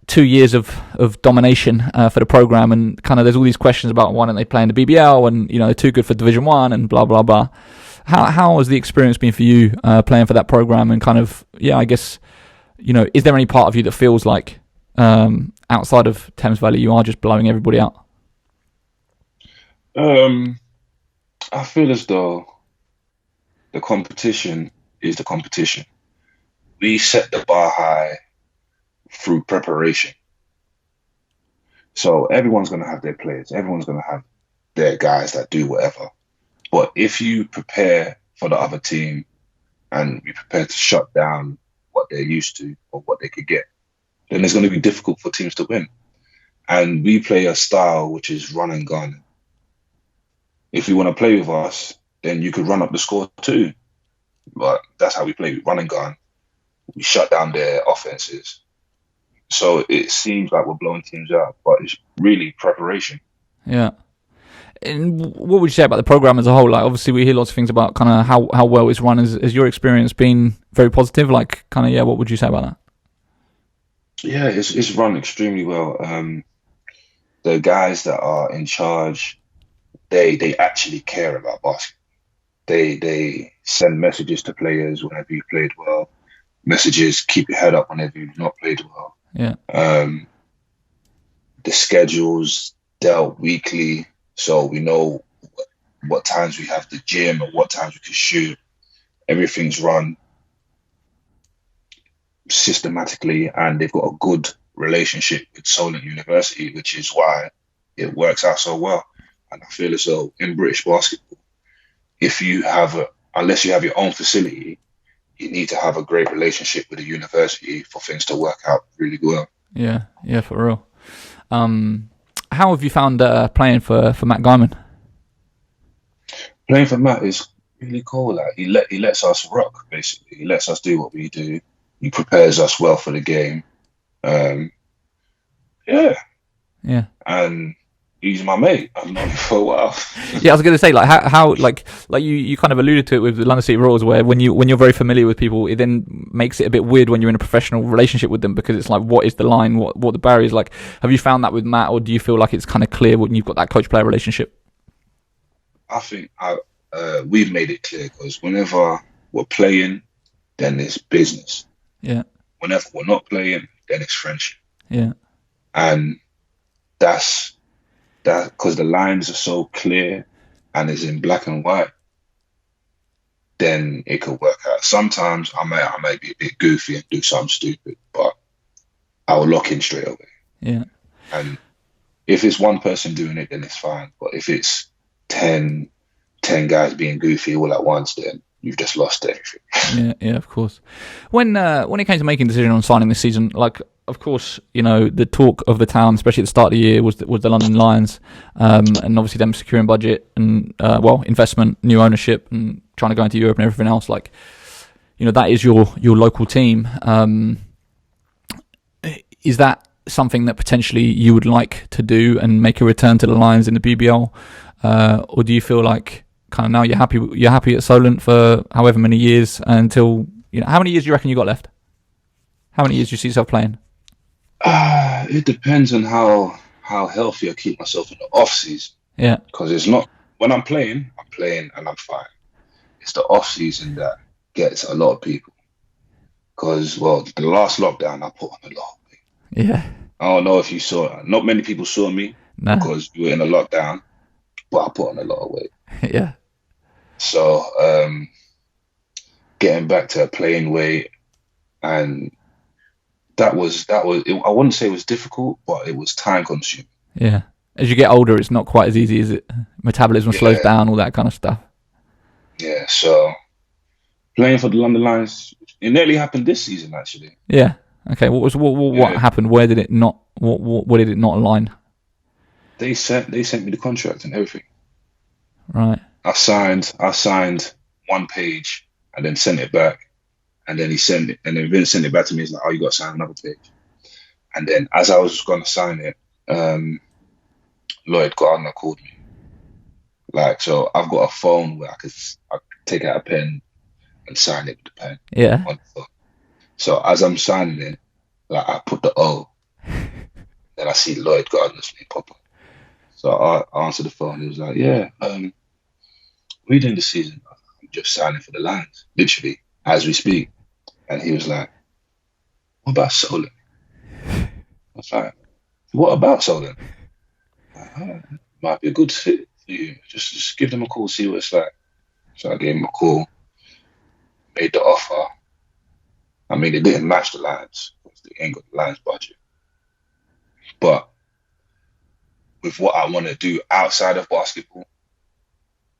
2 years of domination for the program, and kind of there's all these questions about why don't they play in the BBL, and they're too good for Division 1 and blah blah blah. How has the experience been for you playing for that program, and kind of I guess is there any part of you that feels like outside of Thames Valley you are just blowing everybody out? I feel as though the competition is the competition. We set the bar high through preparation. So everyone's going to have their players. Everyone's going to have their guys that do whatever. But if you prepare for the other team and you prepare to shut down what they're used to or what they could get, then it's going to be difficult for teams to win. And we play a style which is run and gun. If you want to play with us, then you could run up the score too. But that's how we play. We run and gun. We shut down their offenses. So it seems like we're blowing teams out, but it's really preparation. Yeah. And what would you say about the program as a whole? Like, obviously, we hear lots of things about kind of how well it's run. Has your experience been very positive? Like, kind of, what would you say about that? Yeah, it's run extremely well. The guys that are in charge, they actually care about basketball. They send messages to players whenever you played well. Messages, keep your head up whenever you've not played well. Yeah. The schedules dealt weekly, so we know what times we have the gym and what times we can shoot. everything's run systematically, and they've got a good relationship with Solent University, which is why it works out so well. And I feel as though in British basketball, unless you have your own facility, you need to have a great relationship with the university for things to work out really well. Yeah, for real. How have you found playing for Matt Guymon? Playing for Matt is really cool. Like he lets us rock, basically. He lets us do what we do. He prepares us well for the game. Yeah. And he's my mate. I've known him for a while. Yeah, I was going to say, like, how like you kind of alluded to it with the London City Royals, where when you're very familiar with people, it then makes it a bit weird when you're in a professional relationship with them, because it's like, what is the line, what the barriers like? Have you found that with Matt, or do you feel like it's kind of clear when you've got that coach-player relationship? I think we've made it clear, because whenever we're playing, then it's business. Yeah. Whenever we're not playing, then it's friendship. Yeah. And that's because the lines are so clear and it's in black and white, then it could work out. Sometimes I may be a bit goofy and do something stupid, but I'll lock in straight away. Yeah. And if it's one person doing it, then it's fine. But if it's 10 guys being goofy all at once, then you've just lost everything. Yeah, of course. When it came to making a decision on signing this season, like, of course, you know, the talk of the town, especially at the start of the year, was the London Lions, and obviously them securing budget and investment, new ownership, and trying to go into Europe and everything else. Like, you know, that is your local team. Is that something that potentially you would like to do and make a return to the Lions in the BBL, or do you feel like kind of now you're happy at Solent for however many years until, you know, how many years do you reckon you got left? How many years do you see yourself playing? It depends on how healthy I keep myself in the off season. Yeah. Because it's not, when I'm playing and I'm fine. It's the off season that gets a lot of people. Because, well, the last lockdown I put on a lot of weight. Yeah. I don't know if you saw it. Not many people saw me because we were in a lockdown, but I put on a lot of weight. Yeah. So getting back to playing weight, and that was I wouldn't say it was difficult, but it was time consuming. Yeah. As you get older, it's not quite as easy, is it? Metabolism slows down, all that kind of stuff. Yeah. So playing for the London Lions, it nearly happened this season, actually. Yeah. Okay. What happened? Where did it not? What did it not align? They sent me the contract and everything. Right. I signed one page and then sent it back, and then Vince sent it back to me. He's like, "Oh, you got to sign another page." And then as I was going to sign it, Lloyd Gardner called me. Like, so I've got a phone where I could take out a pen and sign it with the pen. Yeah. On the phone. So as I'm signing it, like, I put the O, then I see Lloyd Gardner's name pop up. So I answered the phone. He was like, "Yeah, what are you doing this season?" "I'm just signing for the Lions, literally, as we speak." And he was like, "What about Solent?" I was like, "What about Solent?" Might be a good fit for you. Just give them a call, see what it's like. So I gave him a call, made the offer. I mean, it didn't match the Lions. They ain't got the Lions budget. But with what I want to do outside of basketball,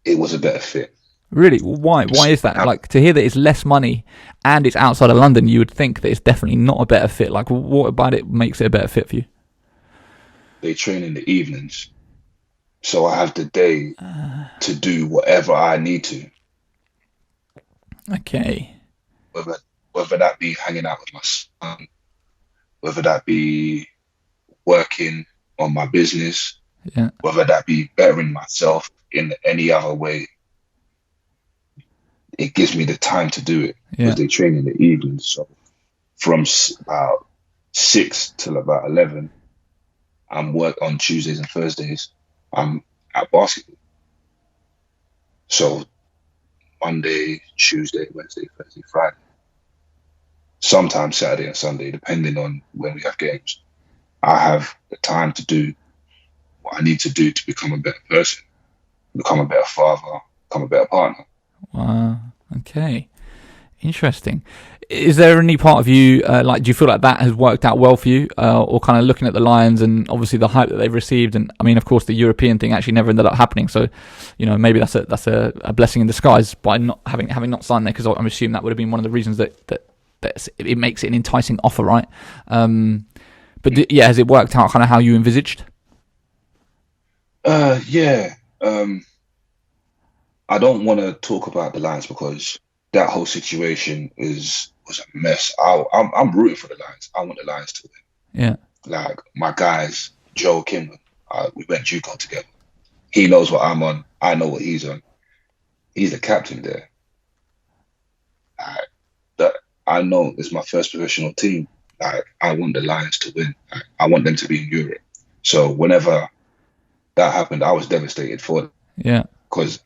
it was a better fit. Really? Why? Why is that? Like, to hear that it's less money and it's outside of London, you would think that it's definitely not a better fit. Like, what about it makes it a better fit for you? They train in the evenings, so I have the day to do whatever I need to. Okay. Whether that be hanging out with my son, whether that be working on my business, whether that be bettering myself in any other way, it gives me the time to do it, because they train in the evenings. So from about 6 till about 11, I'm work on Tuesdays and Thursdays. I'm at basketball. So Monday, Tuesday, Wednesday, Thursday, Friday. Sometimes Saturday and Sunday, depending on when we have games. I have the time to do what I need to do to become a better person, become a better father, become a better partner. Wow. Okay. Interesting. Is there any part of you, do you feel like that has worked out well for you, or kind of looking at the Lions and obviously the hype that they've received, and I mean, of course, the European thing actually never ended up happening. So, maybe that's a blessing in disguise by not having not signed there, because I'm assuming that would have been one of the reasons that it makes it an enticing offer, right? Has it worked out kind of how you envisaged? Yeah. I don't want to talk about the Lions because that whole situation was a mess. I'm rooting for the Lions. I want the Lions to win. Yeah. Like my guys, Joe Ikhinmwin, we went JUCO together. He knows what I'm on. I know what he's on. He's the captain there. I know it's my first professional team. I want the Lions to win. I want them to be in Europe. So whenever that happened, I was devastated for them. Yeah. Because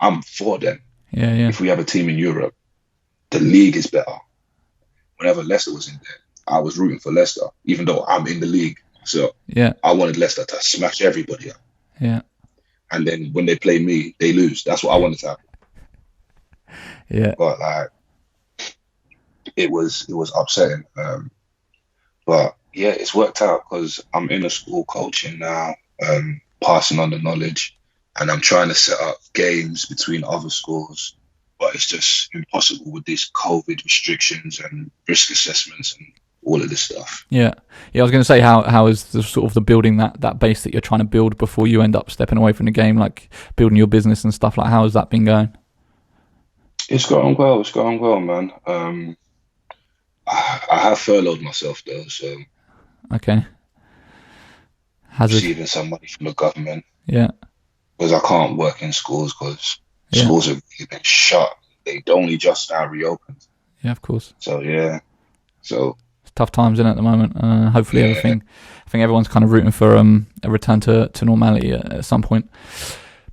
I'm for them. Yeah, yeah. If we have a team in Europe, the league is better. Whenever Leicester was in there, I was rooting for Leicester, even though I'm in the league. So yeah, I wanted Leicester to smash everybody up. Yeah. And then when they play me, they lose. That's what I wanted to happen. Yeah. But it was upsetting. But yeah, it's worked out because I'm in a school coaching now, passing on the knowledge. And I'm trying to set up games between other schools, but it's just impossible with these COVID restrictions and risk assessments and all of this stuff. Yeah. I was going to say, how is the sort of the building that base that you're trying to build before you end up stepping away from the game, like building your business and stuff? Like, how has that been going? It's going well. It's going well, man. I have furloughed myself though, so okay. Receiving some money from the government. Yeah. Because I can't work in schools because schools have really been shut. They only just now reopened. Yeah, of course. So yeah, it's tough times in at the moment. Hopefully, I think everyone's kind of rooting for a return to normality at some point.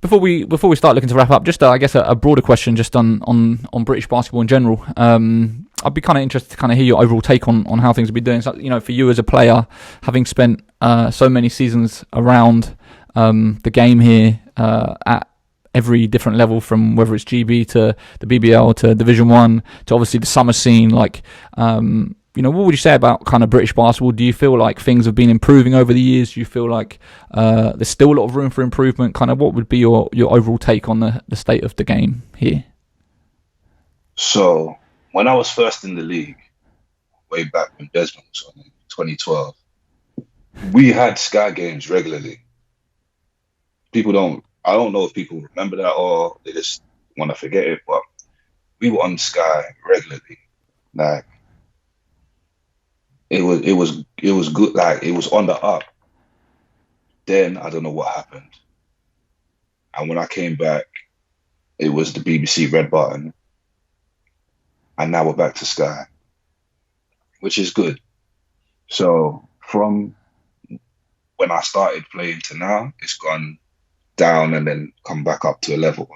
Before we start looking to wrap up, just I guess a broader question just on British basketball in general. I'd be kind of interested to kind of hear your overall take on how things have been doing. So, for you as a player, having spent so many seasons around the game here at every different level, from whether it's GB to the BBL to Division 1 to obviously the summer scene, what would you say about kind of British basketball? Do you feel like things have been improving over the years? Do you feel like there's still a lot of room for improvement? Kind of what would be your overall take on the state of the game here? So when I was first in the league, way back when Desmond was on in 2012, we had Sky games regularly. I don't know if people remember that or they just want to forget it, but we were on Sky regularly. Like it was good. Like it was on the up. Then I don't know what happened. And when I came back, it was the BBC red button. And now we're back to Sky, which is good. So from when I started playing to now, it's gone down and then come back up to a level.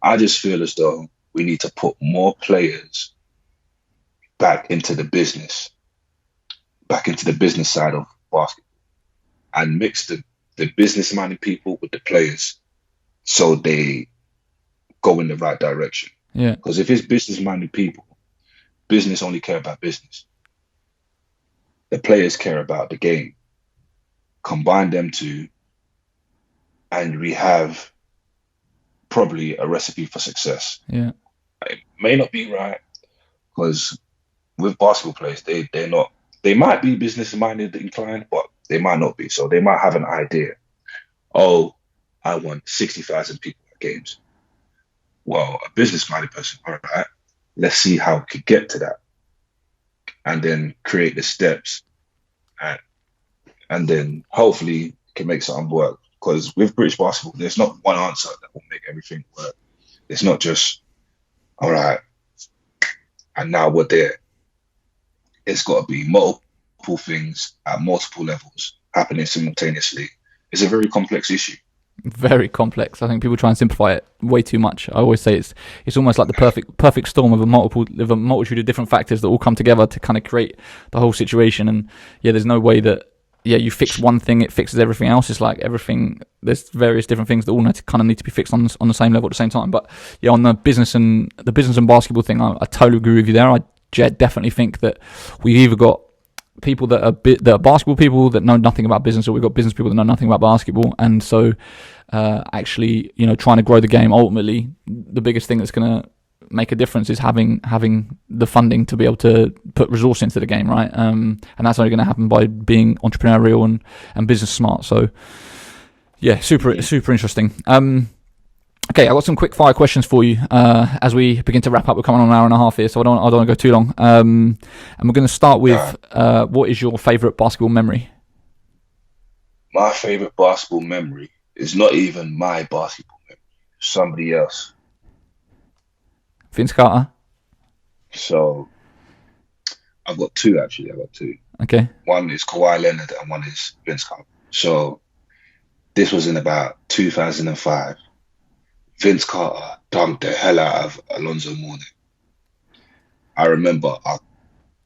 I just feel as though we need to put more players back into the business side of basketball, and mix the business-minded people with the players so they go in the right direction. Yeah. Because if it's business-minded people, business only care about business. The players care about the game. Combine them two, and we have probably a recipe for success. Yeah. It may not be right, because with basketball players, they might be business-minded inclined, but they might not be. So they might have an idea. Oh, I want 60,000 people at games. Well, a business-minded person, all right, let's see how we could get to that. And then create the steps. And then hopefully can make something work. Because with British basketball, there's not one answer that will make everything work. It's not just, all right, and now we're there. It's got to be multiple things at multiple levels happening simultaneously. It's a very complex issue. Very complex. I think people try and simplify it way too much. I always say it's almost like the perfect storm of a multitude of different factors that all come together to kind of create the whole situation. And yeah, there's no way that you fix one thing, it fixes everything else. It's like everything. There's various different things that all need to be fixed on the same level at the same time. But yeah, on the business and basketball thing, I totally agree with you there. I definitely think that we've either got people that are basketball people that know nothing about business, or we've got business people that know nothing about basketball. And so, actually, trying to grow the game, ultimately, the biggest thing that's going to make a difference is having the funding to be able to put resource into the game, right? And that's only going to happen by being entrepreneurial and business smart. So, yeah, super interesting. Okay, I've got some quick fire questions for you as we begin to wrap up. We're coming on an hour and a half here, so I don't want to go too long. And we're going to start with what is your favourite basketball memory? My favourite basketball memory is not even my basketball memory. Somebody else. Vince Carter? So, I've got two, actually. Okay. One is Kawhi Leonard and one is Vince Carter. So, this was in about 2005. Vince Carter dunked the hell out of Alonzo Mourning. I remember I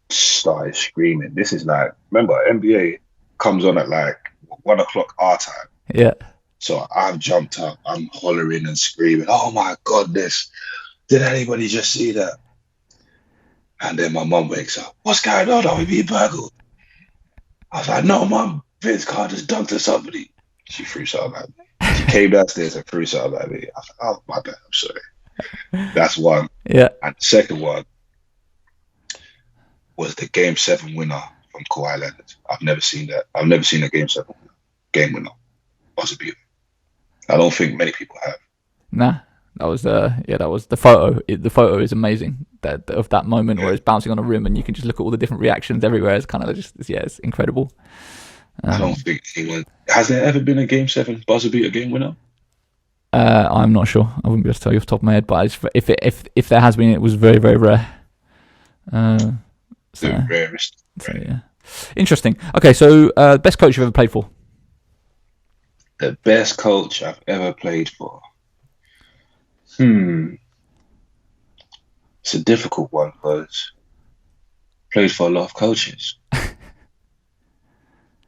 started screaming. This is like, remember, NBA comes on at like 1 o'clock our time. Yeah. So I've jumped up, I'm hollering and screaming, oh my goodness, did anybody just see that? And then my mum wakes up, what's going on? Are we being burgled? I was like, no, mum, Vince Carter just dunked at somebody. She threw something at me. She came downstairs and threw something at me. I was like, oh, my bad, I'm sorry. That's one. Yeah. And the second one was the Game 7 winner from Kawhi Leonard. I've never seen that. I've never seen a Game 7 game winner. Possibly. I don't think many people have. Nah. That was the photo. The photo is amazing. Of that moment where it's bouncing on a rim and you can just look at all the different reactions everywhere. It's kind of it's incredible. I don't think anyone has there ever been a Game 7 buzzer beater game winner. I'm not sure. I wouldn't be able to tell you off the top of my head. But if there has been, it was very, very rare. The rarest. So, yeah. Interesting. Okay, so best coach you've ever played for? The best coach I've ever played for. It's a difficult one because I played for a lot of coaches.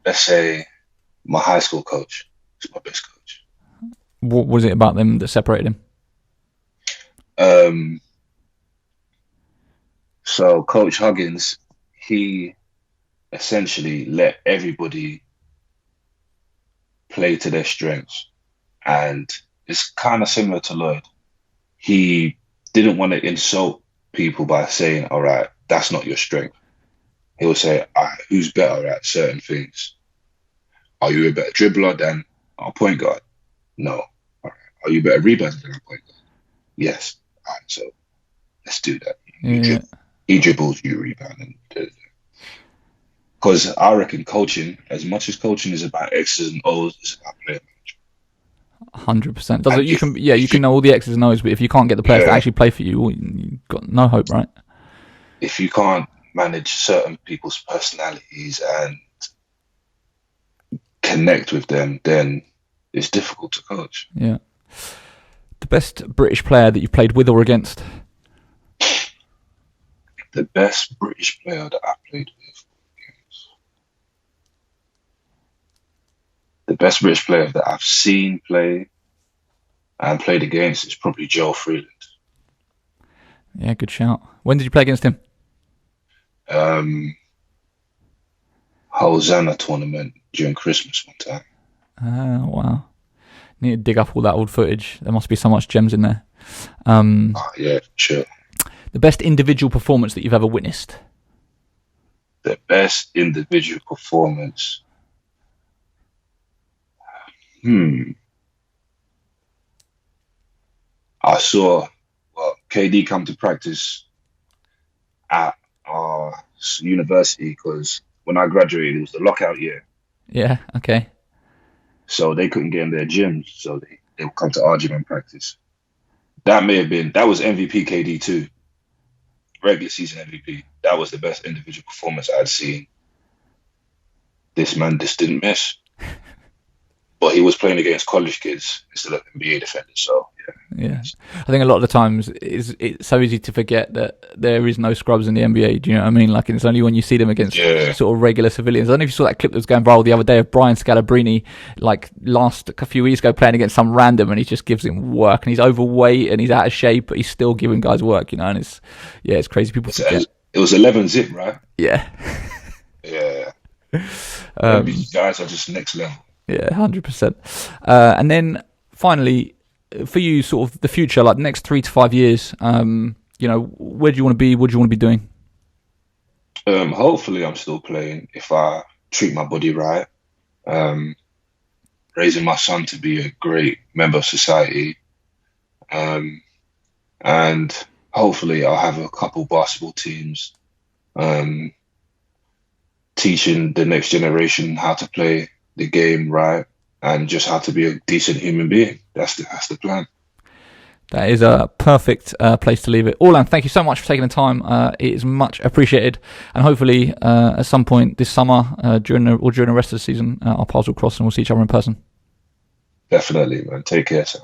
Let's say my high school coach is my best coach. What was it about them that separated him? So Coach Huggins, he essentially let everybody play to their strengths. And it's kind of similar to Lloyd. He didn't want to insult people by saying, all right, that's not your strength. He would say, all right, who's better at certain things? Are you a better dribbler than our point guard? No. All right. Are you a better rebounder than our point guard? Yes. All right, so let's do that. He dribbles, you rebound. Because I reckon coaching, as much as coaching is about X's and O's, it's about player management. 100%. You can know all the X's and O's, but if you can't get the players to actually play for you, you've got no hope, right? If you can't manage certain people's personalities and connect with them, then it's difficult to coach. Yeah. The best British player that you've played with or against? The best British player that I've played with. The best British player that I've seen play and played against is probably Joe Freeland. Yeah, good shout. When did you play against him? Hosanna tournament during Christmas one time. Oh, wow. Need to dig up all that old footage. There must be so much gems in there. Yeah, sure. The best individual performance that you've ever witnessed? The best individual performance. I saw KD come to practice at our university because when I graduated, it was the lockout year. Yeah, okay. So they couldn't get in their gyms, so they would come to our gym and practice. That was MVP KD too. Regular season MVP. That was the best individual performance I'd seen. This man just didn't miss. But he was playing against college kids instead of NBA defenders, so Yeah, I think a lot of the times it's so easy to forget that there is no scrubs in the NBA. Do you know what I mean? Like, it's only when you see them against sort of regular civilians. I don't know if you saw that clip that was going viral the other day of Brian Scalabrine, like a few weeks ago, playing against some random, and he just gives him work, and he's overweight and he's out of shape, but he's still giving guys work. And it's crazy. People forget. It was 11 zip, right? Yeah. Yeah. These guys are just next level. Yeah, 100%. And then finally, for you, sort of the future, like the next 3 to 5 years, where do you want to be? What do you want to be doing? Hopefully I'm still playing if I treat my body right. Raising my son to be a great member of society. And hopefully I'll have a couple basketball teams, teaching the next generation how to play the game right and just how to be a decent human being. That's the plan. That is a perfect place to leave it. Orlan, thank you so much for taking the time. It is much appreciated. And hopefully at some point this summer, during the rest of the season, our paths will cross and we'll see each other in person. Definitely, man. Take care, sir.